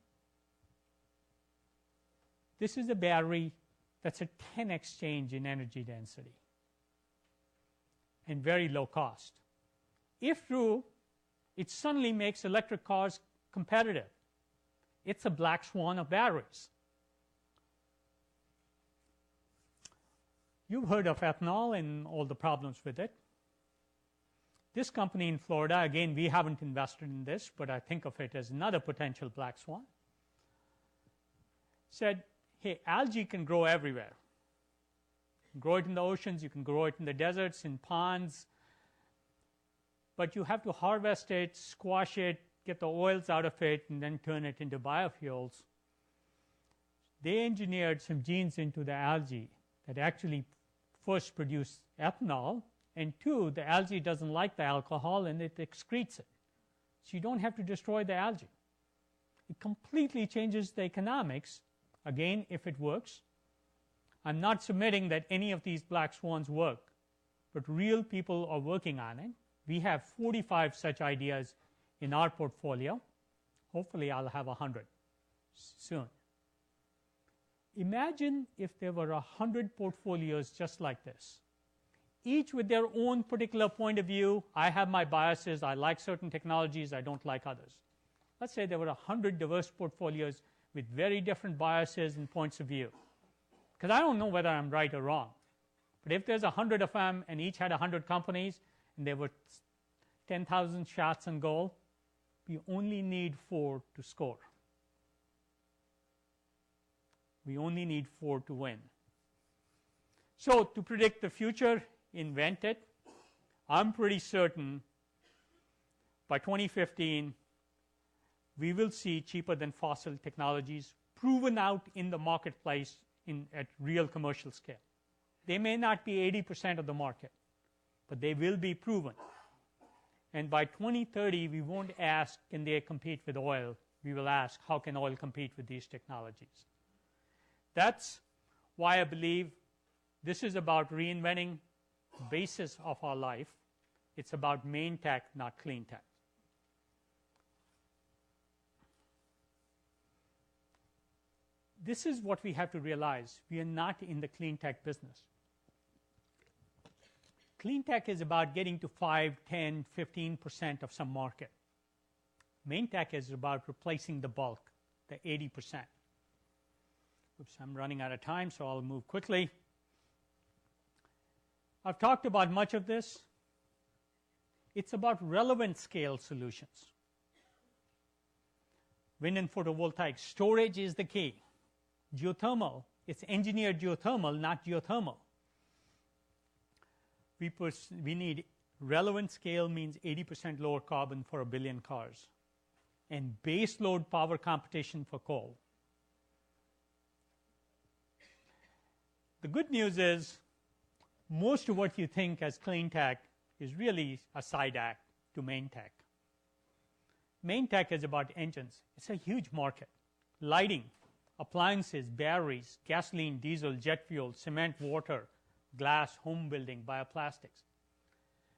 A: This is a battery that's a 10x change in energy density and very low cost. If true, it suddenly makes electric cars competitive. It's a black swan of batteries. You've heard of ethanol and all the problems with it. This company in Florida, again, we haven't invested in this, but I think of it as another potential black swan, said, hey, algae can grow everywhere. You can grow it in the oceans, you can grow it in the deserts, in ponds, but you have to harvest it, squash it, get the oils out of it, and then turn it into biofuels. They engineered some genes into the algae that actually first produce ethanol, and two, the algae doesn't like the alcohol and it excretes it. So you don't have to destroy the algae. It completely changes the economics, again, if it works. I'm not submitting that any of these black swans work, but real people are working on it. We have 45 such ideas in our portfolio. Hopefully, I'll have 100 soon. Imagine if there were 100 portfolios just like this, each with their own particular point of view. I have my biases. I like certain technologies. I don't like others. Let's say there were 100 diverse portfolios with very different biases and points of view. Because I don't know whether I'm right or wrong. But if there's 100 of them and each had 100 companies and there were 10,000 shots on goal, we only need 4 to score. We only need 4 to win. So to predict the future, invent it. I'm pretty certain by 2015, we will see cheaper than fossil technologies proven out in the marketplace at real commercial scale. They may not be 80% of the market, but they will be proven. And by 2030, we won't ask, can they compete with oil? We will ask, how can oil compete with these technologies? That's why I believe this is about reinventing the basis of our life. It's about main tech, not clean tech. This is what we have to realize. We are not in the clean tech business. Clean tech is about getting to 5, 10, 15% of some market. Main tech is about replacing the bulk, the 80%. Oops, I'm running out of time, so I'll move quickly. I've talked about much of this. It's about relevant scale solutions. Wind and photovoltaic storage is the key. Geothermal, it's engineered geothermal, not geothermal. We need relevant scale means 80% lower carbon for 1 billion cars, and base load power competition for coal. The good news is most of what you think as clean tech is really a side act to main tech. Main tech is about engines. It's a huge market. Lighting, appliances, batteries, gasoline, diesel, jet fuel, cement, water, glass, home building, bioplastics.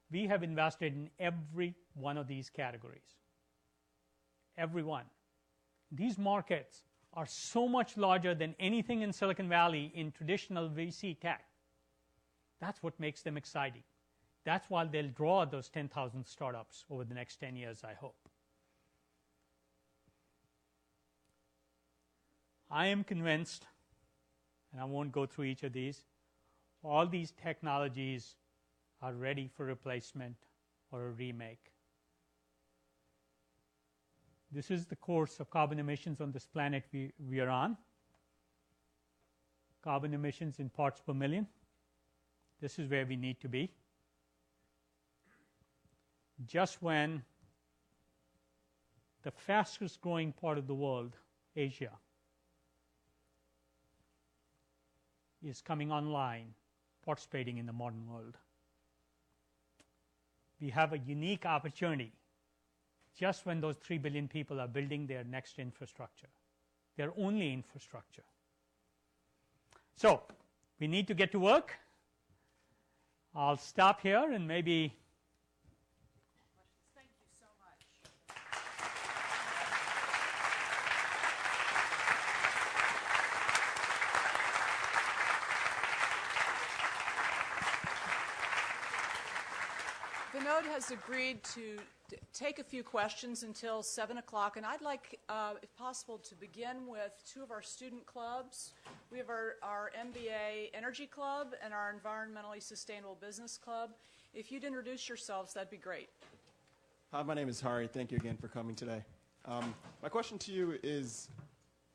A: We have invested in every one of these categories. Every one. These markets are so much larger than anything in Silicon Valley in traditional VC tech. That's what makes them exciting. That's why they'll draw those 10,000 startups over the next 10 years, I hope. I am convinced, and I won't go through each of these, all these technologies are ready for replacement or a remake. This is the course of carbon emissions on this planet we are on. Carbon emissions in parts per million. This is where we need to be. Just when the fastest growing part of the world, Asia, is coming online, participating in the modern world. We have a unique opportunity just when those 3 billion people are building their next infrastructure, their only infrastructure. So we need to get to work. I'll stop here and maybe.
B: Thank you so much. Vinod has agreed to take a few questions until 7 o'clock, and I'd like, if possible, to begin with two of our student clubs. We have our MBA Energy Club and our Environmentally Sustainable Business Club. If you'd introduce yourselves, that'd be great.
C: Hi, my name is Hari. Thank you again for coming today. My question to you is,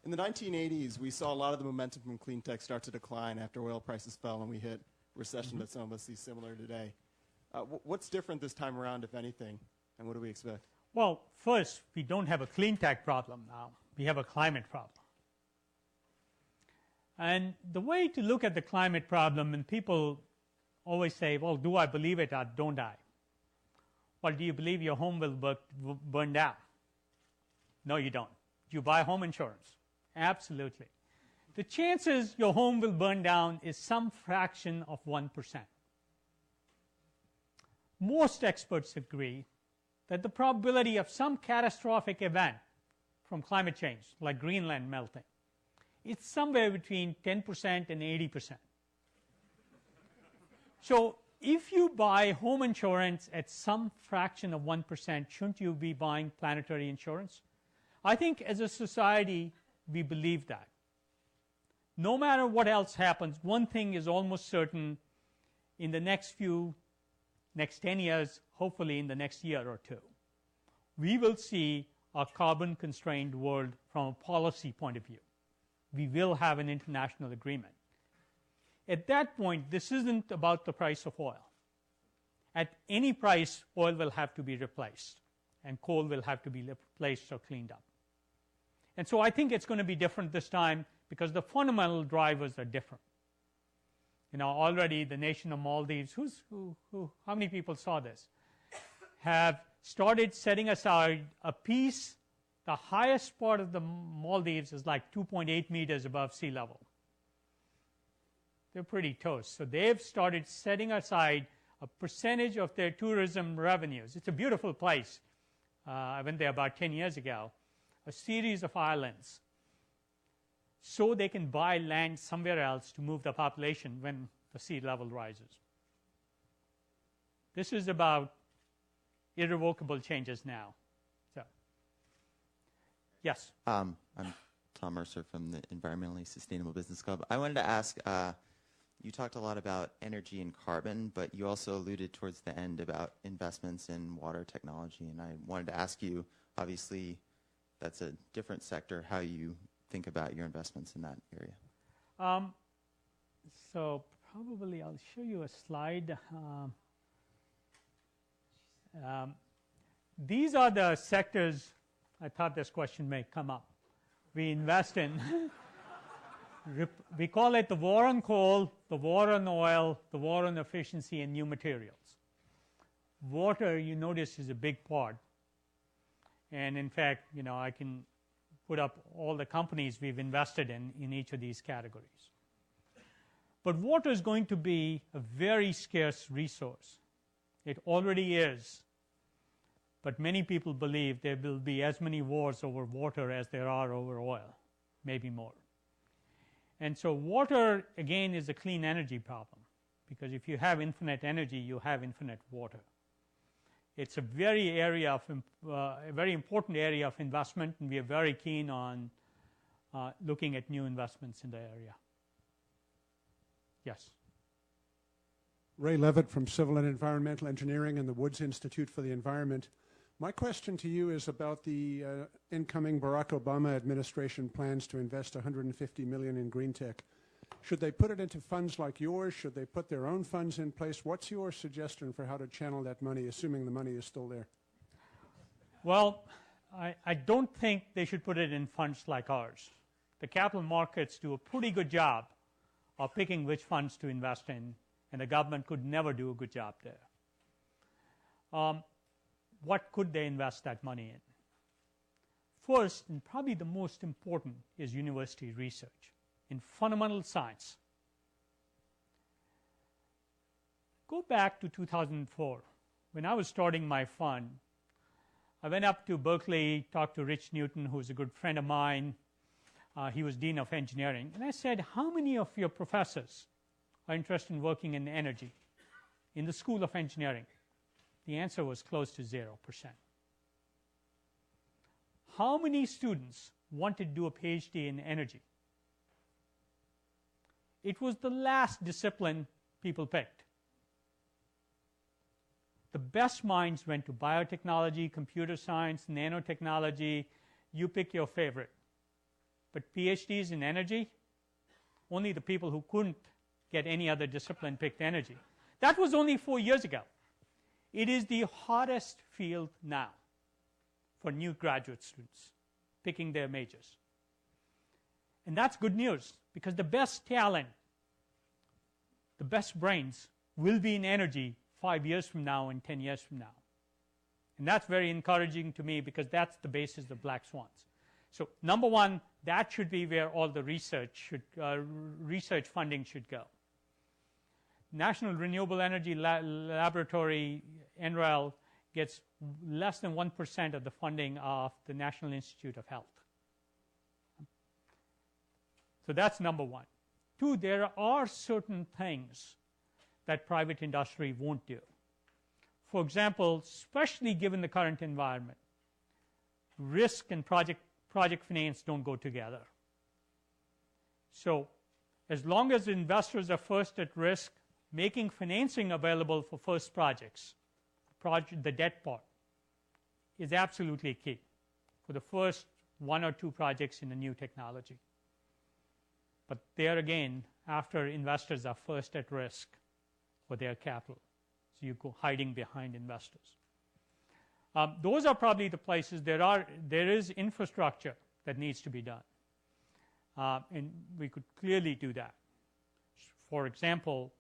C: in the 1980s, we saw a lot of the momentum from clean tech start to decline after oil prices fell and we hit recession that some of us see similar today. What's different this time around, if anything, and what do we expect?
A: Well, first, we don't have a clean tech problem now. We have a climate problem. And the way to look at the climate problem, and people always say, well, do I believe it or don't I? Well, do you believe your home will burn down? No, you don't. Do you buy home insurance? Absolutely. The chances your home will burn down is some fraction of 1%. Most experts agree that the probability of some catastrophic event from climate change, like Greenland melting, it's somewhere between 10% and 80%. So if you buy home insurance at some fraction of 1%, shouldn't you be buying planetary insurance? I think as a society, we believe that. No matter what else happens, one thing is almost certain: in the next 10 years, hopefully in the next year or two, we will see a carbon-constrained world from a policy point of view. We will have an international agreement. At that point, this isn't about the price of oil. At any price, oil will have to be replaced, and coal will have to be replaced or cleaned up. And so I think it's going to be different this time because the fundamental drivers are different. You know, already the nation of Maldives, how many people saw this, have started setting aside a piece. The highest part of the Maldives is like 2.8 meters above sea level. They're pretty toast. So they've started setting aside a percentage of their tourism revenues. It's a beautiful place. I went there about 10 years ago. A series of islands, so they can buy land somewhere else to move the population when the sea level rises. This is about irrevocable changes now. So, yes?
D: I'm Tom Mercer from the Environmentally Sustainable Business Club. I wanted to ask, you talked a lot about energy and carbon, but you also alluded towards the end about investments in water technology, and I wanted to ask you, obviously, that's a different sector, how you think about your investments in that area.
A: So probably I'll show you a slide. These are the sectors I thought this question may come up. We invest in. We call it the war on coal, the war on oil, the war on efficiency, and new materials. Water, you notice, is a big part. And in fact, you know, I can put up all the companies we've invested in each of these categories. But water is going to be a very scarce resource. It already is. But many people believe there will be as many wars over water as there are over oil, maybe more. And so water, again, is a clean energy problem, because if you have infinite energy, you have infinite water. It's a very important area of investment, and we are very keen on looking at new investments in the area. Yes.
E: Ray Levitt from Civil and Environmental Engineering and the Woods Institute for the Environment. My question to you is about the incoming Barack Obama administration plans to invest $150 million in green tech. Should they put it into funds like yours? Should they put their own funds in place? What's your suggestion for how to channel that money, assuming the money is still there?
A: Well, I don't think they should put it in funds like ours. The capital markets do a pretty good job of picking which funds to invest in, and the government could never do a good job there. What could they invest that money in? First, and probably the most important, is university research in fundamental science. go back to 2004. When I was starting my fund, I went up to Berkeley, talked to Rich Newton, who's a good friend of mine. He was Dean of Engineering. And I said, how many of your professors are interested in working in energy in the School of Engineering? The answer was close to 0%. How many students wanted to do a PhD in energy? It was the last discipline people picked. The best minds went to biotechnology, computer science, nanotechnology. You pick your favorite. But PhDs in energy, only the people who couldn't get any other discipline picked energy. That was only 4 years ago. It is the hottest field now for new graduate students picking their majors. And that's good news, because the best talent, the best brains will be in energy 5 years from now and 10 years from now. And that's very encouraging to me, because that's the basis of black swans. So number one, that should be where all the research funding should go. National Renewable Energy Laboratory, NREL, gets less than 1% of the funding of the National Institute of Health. So that's number one. Two, there are certain things that private industry won't do. For example, especially given the current environment, risk and project finance don't go together. So as long as investors are first at risk, making financing available for first projects, the debt part, is absolutely key for the first 1 or 2 projects in a new technology. But there again, after investors are first at risk for their capital, so you go hiding behind investors. Those are probably the places. There is infrastructure that needs to be done, and we could clearly do that. For example,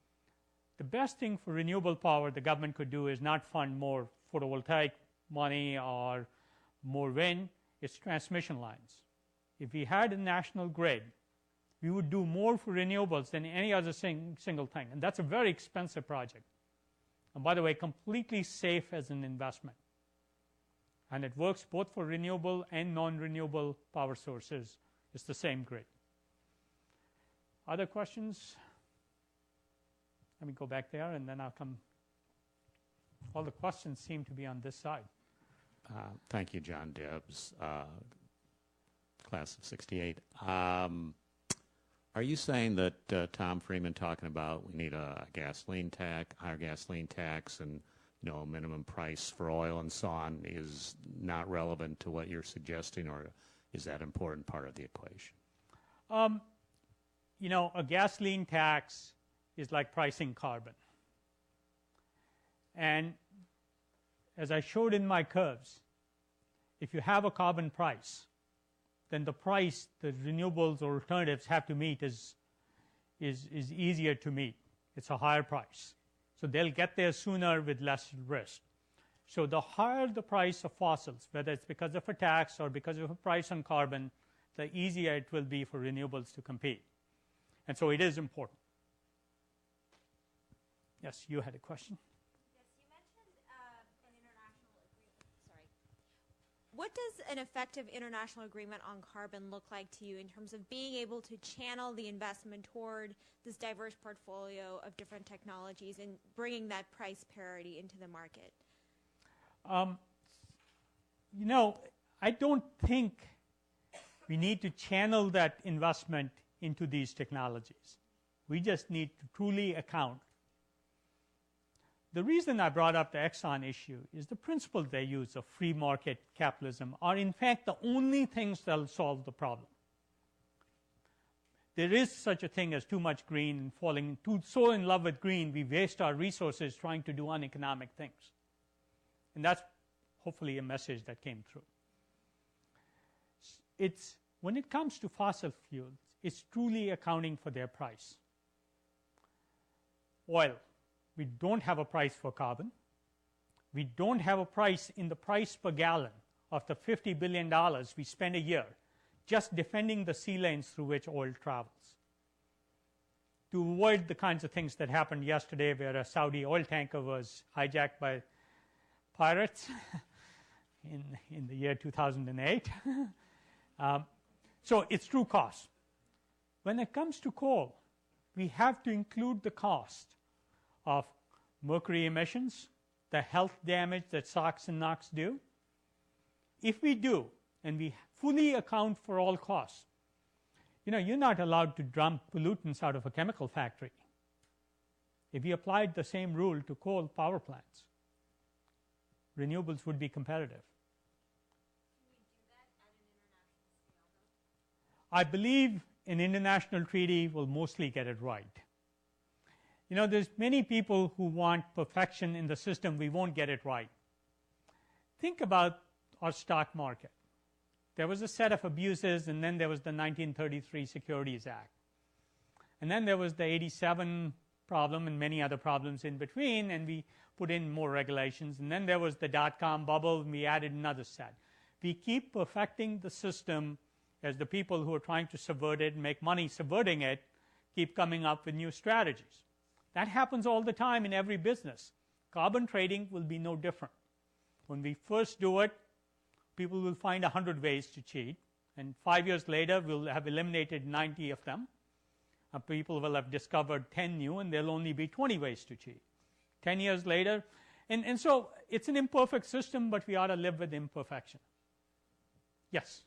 A: the best thing for renewable power the government could do is not fund more photovoltaic money or more wind. It's transmission lines. If we had a national grid, we would do more for renewables than any other single thing, and that's a very expensive project. And by the way, completely safe as an investment. And it works both for renewable and non-renewable power sources. It's the same grid. Other questions? Let me go back there, and then I'll come. All the questions seem to be on this side.
F: Thank you, John Debs, class of '68. Are you saying that Tom Freeman talking about we need a gasoline tax, higher gasoline tax, and a minimum price for oil and so on is not relevant to what you're suggesting, or is that an important part of the equation?
A: A gasoline tax is like pricing carbon. And as I showed in my curves, if you have a carbon price, then the price the renewables or alternatives have to meet is easier to meet. It's a higher price. So they'll get there sooner with less risk. So the higher the price of fossils, whether it's because of a tax or because of a price on carbon, the easier it will be for renewables to compete. And so it is important. Yes, you had a question?
G: Yes, you mentioned an international agreement. Sorry. What does an effective international agreement on carbon look like to you in terms of being able to channel the investment toward this diverse portfolio of different technologies and bringing that price parity into the market?
A: I don't think we need to channel that investment into these technologies. We just need to truly account. The reason I brought up the Exxon issue is the principles they use of free market capitalism are in fact the only things that will solve the problem. There is such a thing as too much green and falling so in love with green we waste our resources trying to do uneconomic things. And that's hopefully a message that came through. When it comes to fossil fuels, it's truly accounting for their price. Oil. We don't have a price for carbon. We don't have a price in the price per gallon of the $50 billion we spend a year just defending the sea lanes through which oil travels. to avoid the kinds of things that happened yesterday where a Saudi oil tanker was hijacked by pirates in the year 2008. So it's true cost. When it comes to coal, we have to include the cost of mercury emissions, the health damage that SOx and NOx do. If we do, and we fully account for all costs, you're not allowed to dump pollutants out of a chemical factory. If we applied the same rule to coal power plants, renewables would be competitive.
G: Can we do that at an international scale, though?
A: I believe an international treaty will mostly get it right. There's many people who want perfection in the system. We won't get it right. Think about our stock market. There was a set of abuses, and then there was the 1933 Securities Act. And then there was the 87 problem and many other problems in between, and we put in more regulations. And then there was the dot-com bubble, and we added another set. We keep perfecting the system as the people who are trying to subvert it and make money subverting it keep coming up with new strategies. That happens all the time in every business. Carbon trading will be no different. When we first do it, people will find 100 ways to cheat, and 5 years later, we'll have eliminated 90 of them. People will have discovered 10 new, and there'll only be 20 ways to cheat. 10 years later, and so it's an imperfect system, but we ought to live with imperfection. Yes?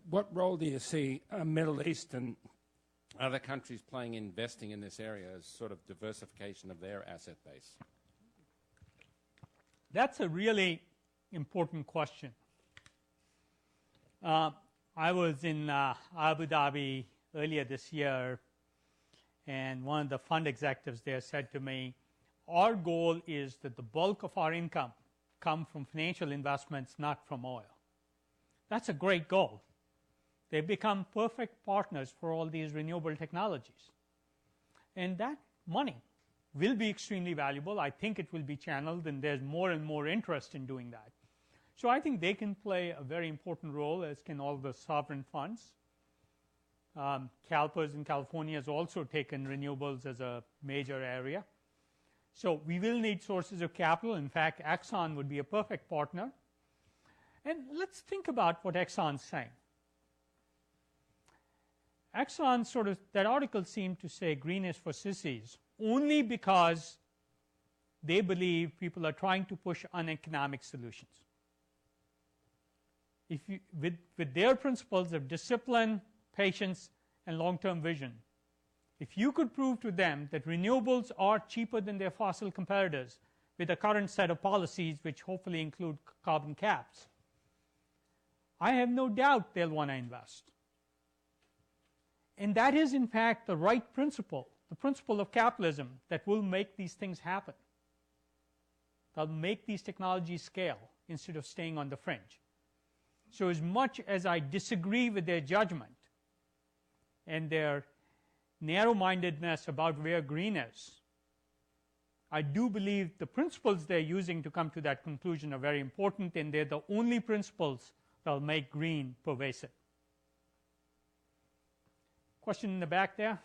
H: What role do you see Middle East and other countries playing in investing in this area as sort of diversification of their asset base?
A: That's a really important question. I was in Abu Dhabi earlier this year, and one of the fund executives there said to me, our goal is that the bulk of our income come from financial investments, not from oil. That's a great goal. They become perfect partners for all these renewable technologies. And that money will be extremely valuable. I think it will be channeled, and there's more and more interest in doing that. So I think they can play a very important role, as can all the sovereign funds. CalPERS in California has also taken renewables as a major area. So we will need sources of capital. In fact, Exxon would be a perfect partner. And let's think about what Exxon's saying. Exxon that article seemed to say green is for sissies only because they believe people are trying to push uneconomic solutions. With their principles of discipline, patience, and long-term vision, if you could prove to them that renewables are cheaper than their fossil competitors with the current set of policies, which hopefully include carbon caps, I have no doubt they'll want to invest. And that is, in fact, the right principle, the principle of capitalism that will make these things happen. They'll make these technologies scale instead of staying on the fringe. So as much as I disagree with their judgment and their narrow-mindedness about where green is, I do believe the principles they're using to come to that conclusion are very important, and they're the only principles that will make green pervasive. Question in the back there?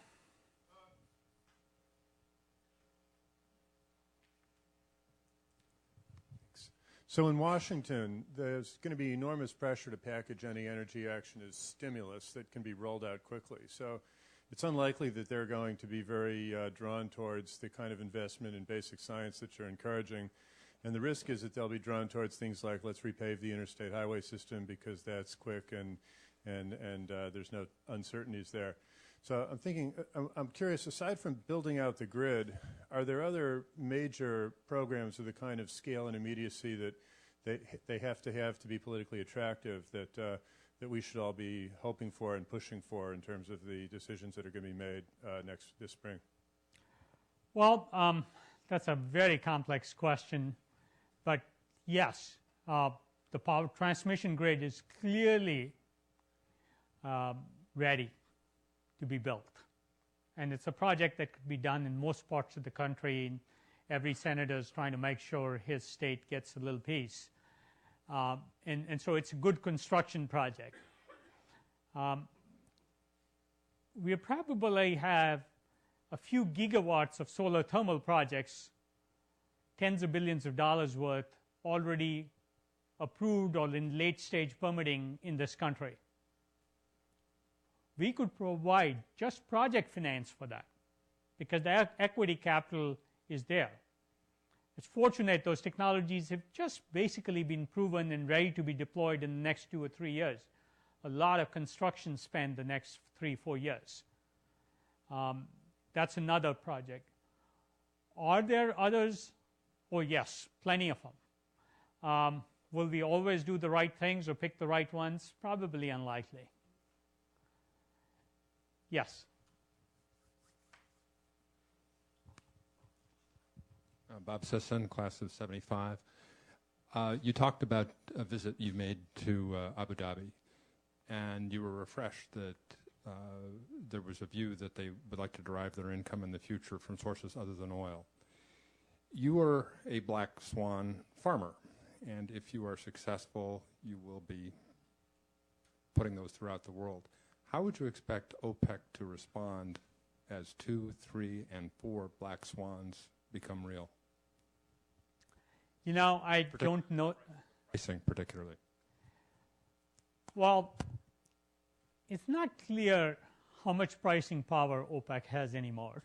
I: So in Washington, there's going to be enormous pressure to package any energy action as stimulus that can be rolled out quickly. So it's unlikely that they're going to be very drawn towards the kind of investment in basic science that you're encouraging. And the risk is that they'll be drawn towards things like, let's repave the interstate highway system because that's quick and there's no uncertainties there. So I'm thinking, I'm curious, aside from building out the grid, are there other major programs of the kind of scale and immediacy that they have to be politically attractive that we should all be hoping for and pushing for in terms of the decisions that are going to be made this spring?
A: Well, that's a very complex question. But yes, the power transmission grid is clearly ready to be built. And it's a project that could be done in most parts of the country. Every senator is trying to make sure his state gets a little piece. And so it's a good construction project. we probably have a few gigawatts of solar thermal projects, tens of billions of dollars worth, already approved or in late stage permitting in this country. We could provide just project finance for that because the equity capital is there. It's fortunate those technologies have just basically been proven and ready to be deployed in the next 2 or 3 years. A lot of construction spend the next 3-4 years. That's another project. Are there others? Oh yes, plenty of them. Will we always do the right things or pick the right ones? Probably unlikely. Yes.
J: Bob Sisson, class of 75. You talked about a visit you made to Abu Dhabi, and you were refreshed that there was a view that they would like to derive their income in the future from sources other than oil. You are a black swan farmer, and if you are successful, you will be putting those throughout the world. How would you expect OPEC to respond as 2, 3, and 4 black swans become real?
A: You know, I don't know.
J: Pricing particularly.
A: Well, it's not clear how much pricing power OPEC has anymore.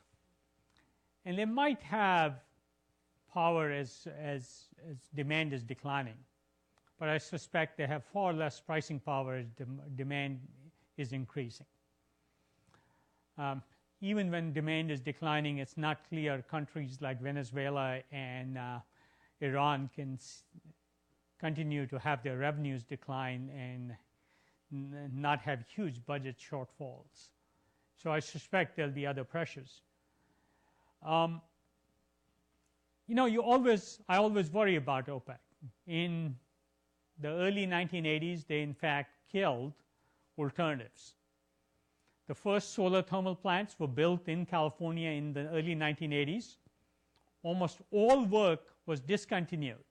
A: And they might have power as demand is declining. But I suspect they have far less pricing power as demand is increasing. Even when demand is declining, it's not clear countries like Venezuela and Iran can continue to have their revenues decline and not have huge budget shortfalls. So I suspect there'll be other pressures. You know, I always worry about OPEC. In the early 1980s, they in fact killed alternatives. The first solar thermal plants were built in California in the early 1980s. Almost all work was discontinued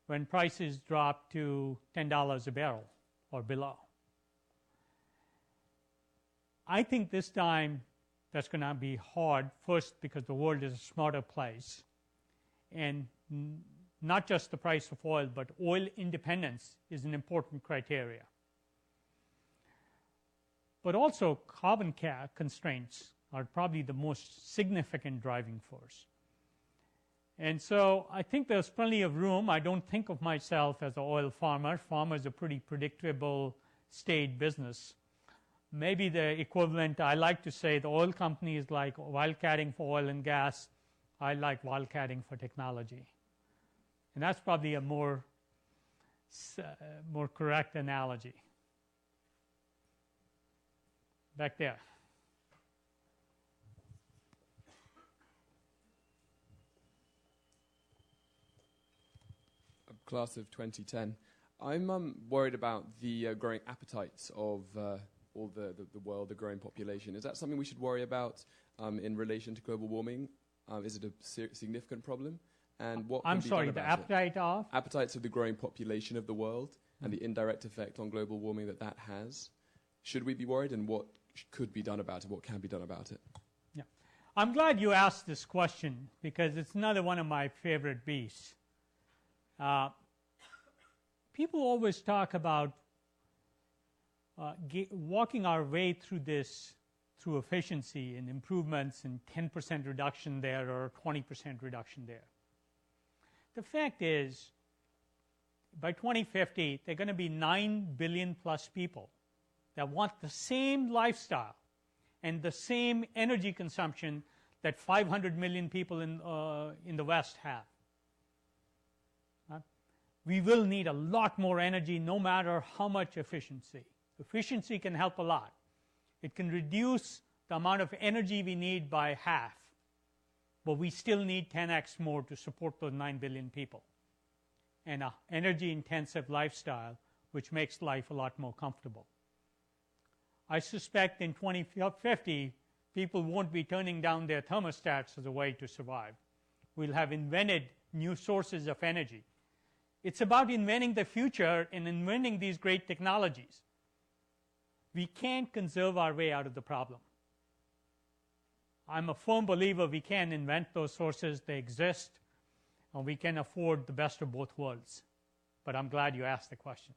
A: when prices dropped to $10 a barrel or below. I think this time that's going to be hard, first because the world is a smarter place, and not just the price of oil, but oil independence is an important criteria. But also carbon constraints are probably the most significant driving force. And so I think there's plenty of room. I don't think of myself as an oil farmer. Farmers are pretty predictable, staid business. Maybe the equivalent, I like to say the oil company is like wildcatting for oil and gas. I like wildcatting for technology. And that's probably a more correct analogy. Back there.
K: Class of 2010. I'm worried about the growing appetites of all the world, the growing population. Is that something we should worry about in relation to global warming? Is it a significant problem? And what
A: I'm sorry, the appetite of?
K: Appetites of the growing population of the world and the indirect effect on global warming that has. Should we be worried, and what could be done about it? What can be done about it?
A: Yeah. I'm glad you asked this question because it's another one of my favorite beasts. People always talk about walking our way through this through efficiency and improvements and 10% reduction there or 20% reduction there. The fact is, by 2050, there are going to be 9 billion plus people that want the same lifestyle and the same energy consumption that 500 million people in the West have. We will need a lot more energy no matter how much efficiency. Efficiency can help a lot. It can reduce the amount of energy we need by half, but we still need 10x more to support those 9 billion people and an energy-intensive lifestyle, which makes life a lot more comfortable. I suspect in 2050, people won't be turning down their thermostats as a way to survive. We'll have invented new sources of energy. It's about inventing the future and inventing these great technologies. we can't conserve our way out of the problem. I'm a firm believer we can invent those sources, they exist, and we can afford the best of both worlds. But I'm glad you asked the question.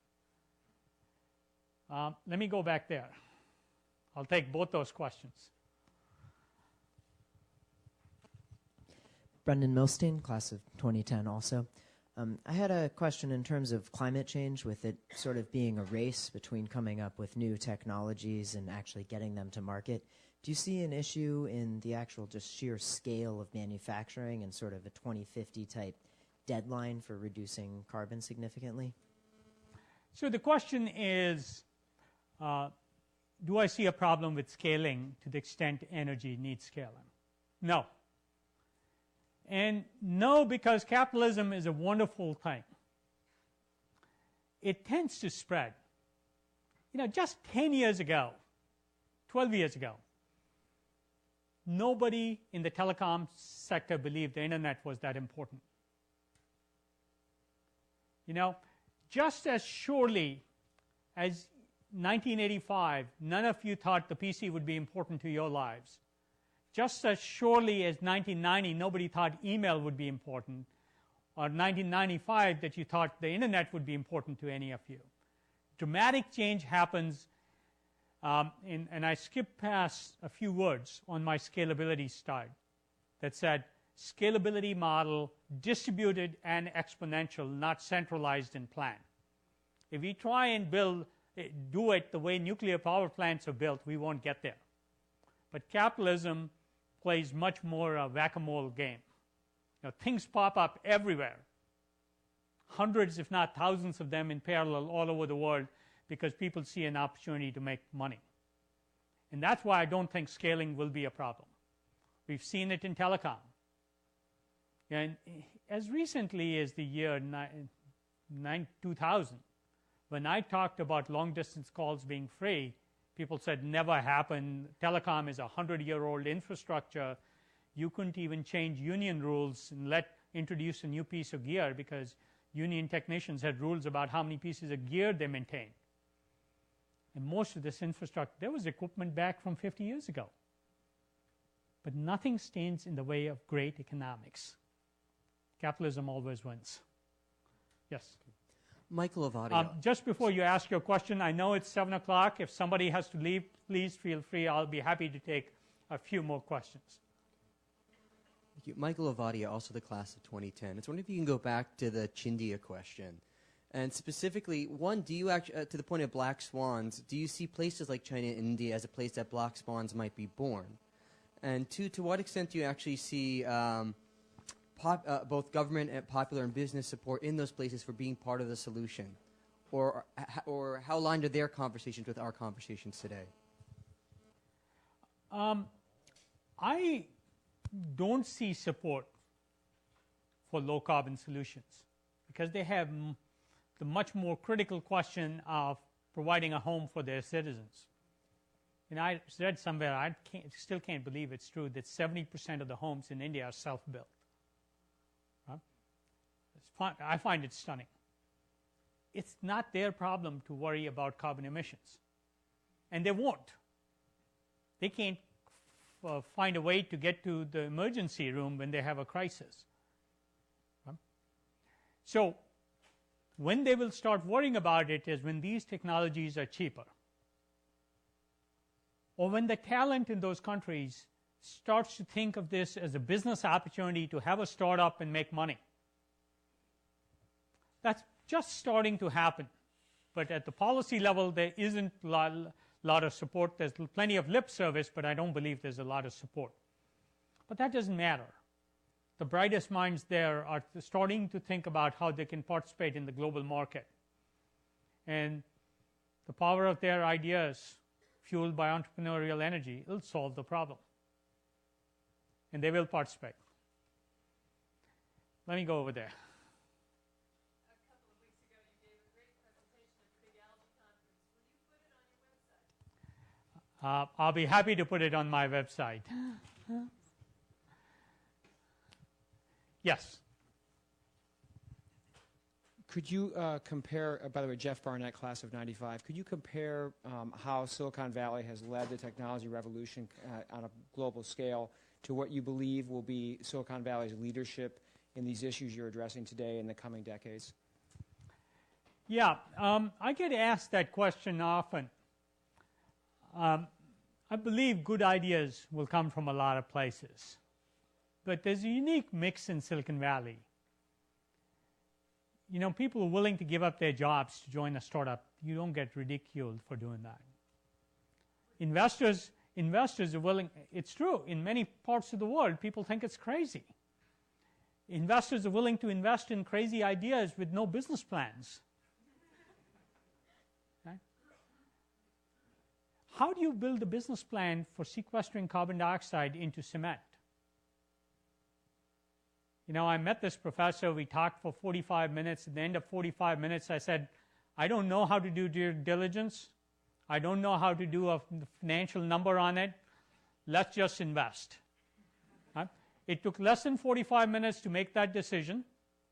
A: Let me go back there. I'll take both those questions.
L: Brendan Milstein, class of 2010 also. I had a question in terms of climate change, with it sort of being a race between coming up with new technologies and actually getting them to market. Do you see an issue in the actual just sheer scale of manufacturing and sort of a 2050 type deadline for reducing carbon significantly?
A: So the question is, do I see a problem with scaling to the extent energy needs scaling? No. And no, because capitalism is a wonderful thing. It tends to spread. You know, just 10 years ago, 12 years ago, nobody in the telecom sector believed the internet was that important. You know, just as surely as 1985, none of you thought the PC would be important to your lives. Just as surely as 1990, nobody thought email would be important, or 1995 that you thought the internet would be important to any of you. Dramatic change happens, and I skipped past a few words on my scalability slide that said scalability model, distributed and exponential, not centralized and planned. If we try and do it the way nuclear power plants are built, we won't get there. But capitalism plays much more a whack-a-mole game. You know, things pop up everywhere, hundreds if not thousands of them in parallel all over the world, because people see an opportunity to make money. And that's why I don't think scaling will be a problem. We've seen it in telecom. And as recently as the year 2000, when I talked about long-distance calls being free, people said, never happened. Telecom is a 100-year-old infrastructure. You couldn't even change union rules and introduce a new piece of gear, because union technicians had rules about how many pieces of gear they maintained. And most of this infrastructure, there was equipment back from 50 years ago. But nothing stands in the way of great economics. Capitalism always wins. Yes?
L: Michael Ovadia.
A: Just before you ask your question, I know it's 7 o'clock. If somebody has to leave, please feel free. I'll be happy to take a few more questions.
M: Thank you. Michael Ovadia, also the class of 2010. I was wondering if you can go back to the Chindia question. And specifically, one, do you actually, to the point of black swans, do you see places like China and India as a place that black swans might be born? And two, to what extent do you actually see both government and popular and business support in those places for being part of the solution? Or how aligned are their conversations with our conversations today?
A: I don't see support for low-carbon solutions, because they have the much more critical question of providing a home for their citizens. And I read somewhere, I still can't believe it's true, that 70% of the homes in India are self-built. I find it stunning. It's not their problem to worry about carbon emissions. And they won't. They can't find a way to get to the emergency room when they have a crisis. So when they will start worrying about it is when these technologies are cheaper, or when the talent in those countries starts to think of this as a business opportunity to have a startup and make money. That's just starting to happen. But at the policy level, there isn't a lot of support. There's plenty of lip service, but I don't believe there's a lot of support. But that doesn't matter. The brightest minds there are starting to think about how they can participate in the global market. And the power of their ideas, fueled by entrepreneurial energy, will solve the problem. And they will participate. Let me go over there. I'll be happy to put it on my website. Yes.
N: Could you compare, by the way, Jeff Barnett, class of 95, could you compare how Silicon Valley has led the technology revolution on a global scale to what you believe will be Silicon Valley's leadership in these issues you're addressing today in the coming decades?
A: Yeah, I get asked that question often. I believe good ideas will come from a lot of places. But there's a unique mix in Silicon Valley. You know, people are willing to give up their jobs to join a startup. You don't get ridiculed for doing that. Investors are willing. It's true. In many parts of the world, people think it's crazy. Investors are willing to invest in crazy ideas with no business plans. Okay? How do you build a business plan for sequestering carbon dioxide into cement? You know, I met this professor. We talked for 45 minutes. At the end of 45 minutes, I said, I don't know how to do due diligence. I don't know how to do a financial number on it. Let's just invest. It took less than 45 minutes to make that decision.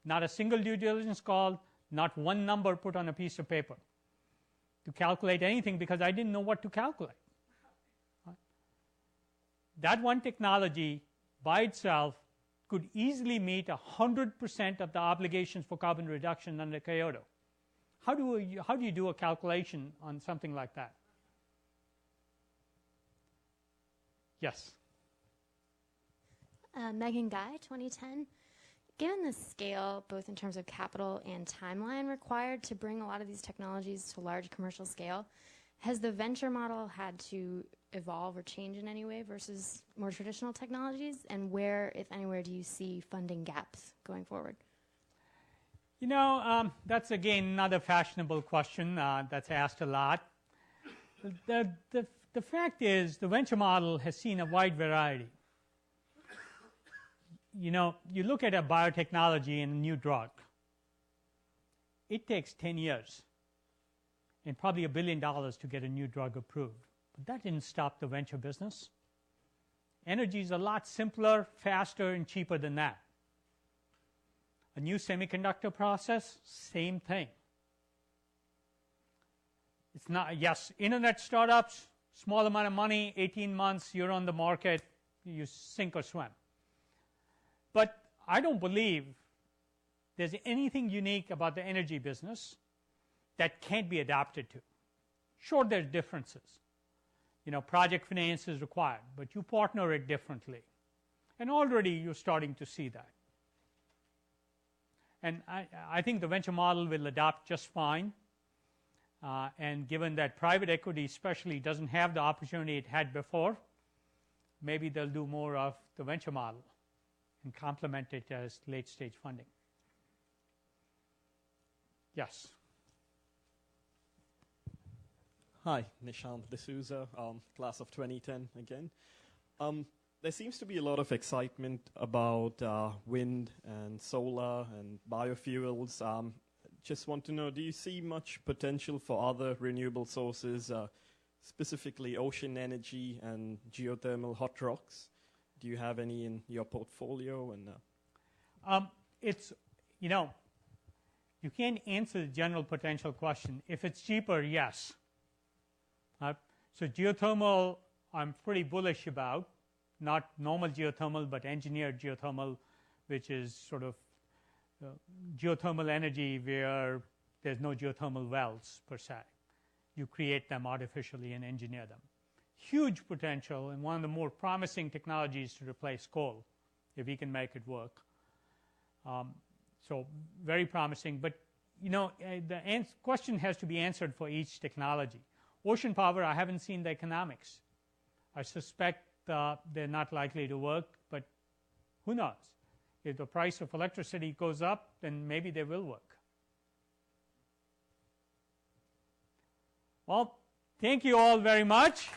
A: Not a single due diligence call, not one number put on a piece of paper to calculate anything because I didn't know what to calculate. That one technology by itself could easily meet 100% of the obligations for carbon reduction under Kyoto. How do you do a calculation on something like that? Yes.
O: Megan Guy, 2010. Given the scale, both in terms of capital and timeline required to bring a lot of these technologies to large commercial scale, has the venture model had to evolve or change in any way versus more traditional technologies? And where, if anywhere, do you see funding gaps going forward?
A: You know, that's again another fashionable question that's asked a lot. The fact is the venture model has seen a wide variety. You know, you look at a biotechnology and a new drug. It takes 10 years and probably $1 billion to get a new drug approved. But that didn't stop the venture business. Energy is a lot simpler, faster, and cheaper than that. A new semiconductor process, same thing. It's not, yes, internet startups, small amount of money, 18 months, you're on the market, you sink or swim. But I don't believe there's anything unique about the energy business that can't be adapted to. Sure, there's differences. You know, project finance is required, but you partner it differently. And already you're starting to see that. And I think the venture model will adapt just fine. And given that private equity especially doesn't have the opportunity it had before, maybe they'll do more of the venture model and complement it as late-stage funding. Yes.
P: Hi, Nishant D'Souza, class of 2010 again. There seems to be a lot of excitement about wind and solar and biofuels. Just want to know, do you see much potential for other renewable sources, specifically ocean energy and geothermal hot rocks? Do you have any in your portfolio? And
A: it's, you know, you can't answer the general potential question. If it's cheaper, yes. So geothermal, I'm pretty bullish about. Not normal geothermal, but engineered geothermal, which is sort of geothermal energy where there's no geothermal wells per se. You create them artificially and engineer them. Huge potential and one of the more promising technologies to replace coal, if we can make it work. So very promising. But, you know, the question has to be answered for each technology. Ocean power, I haven't seen the economics. I suspect they're not likely to work, but who knows? If the price of electricity goes up, then maybe they will work. Well, thank you all very much.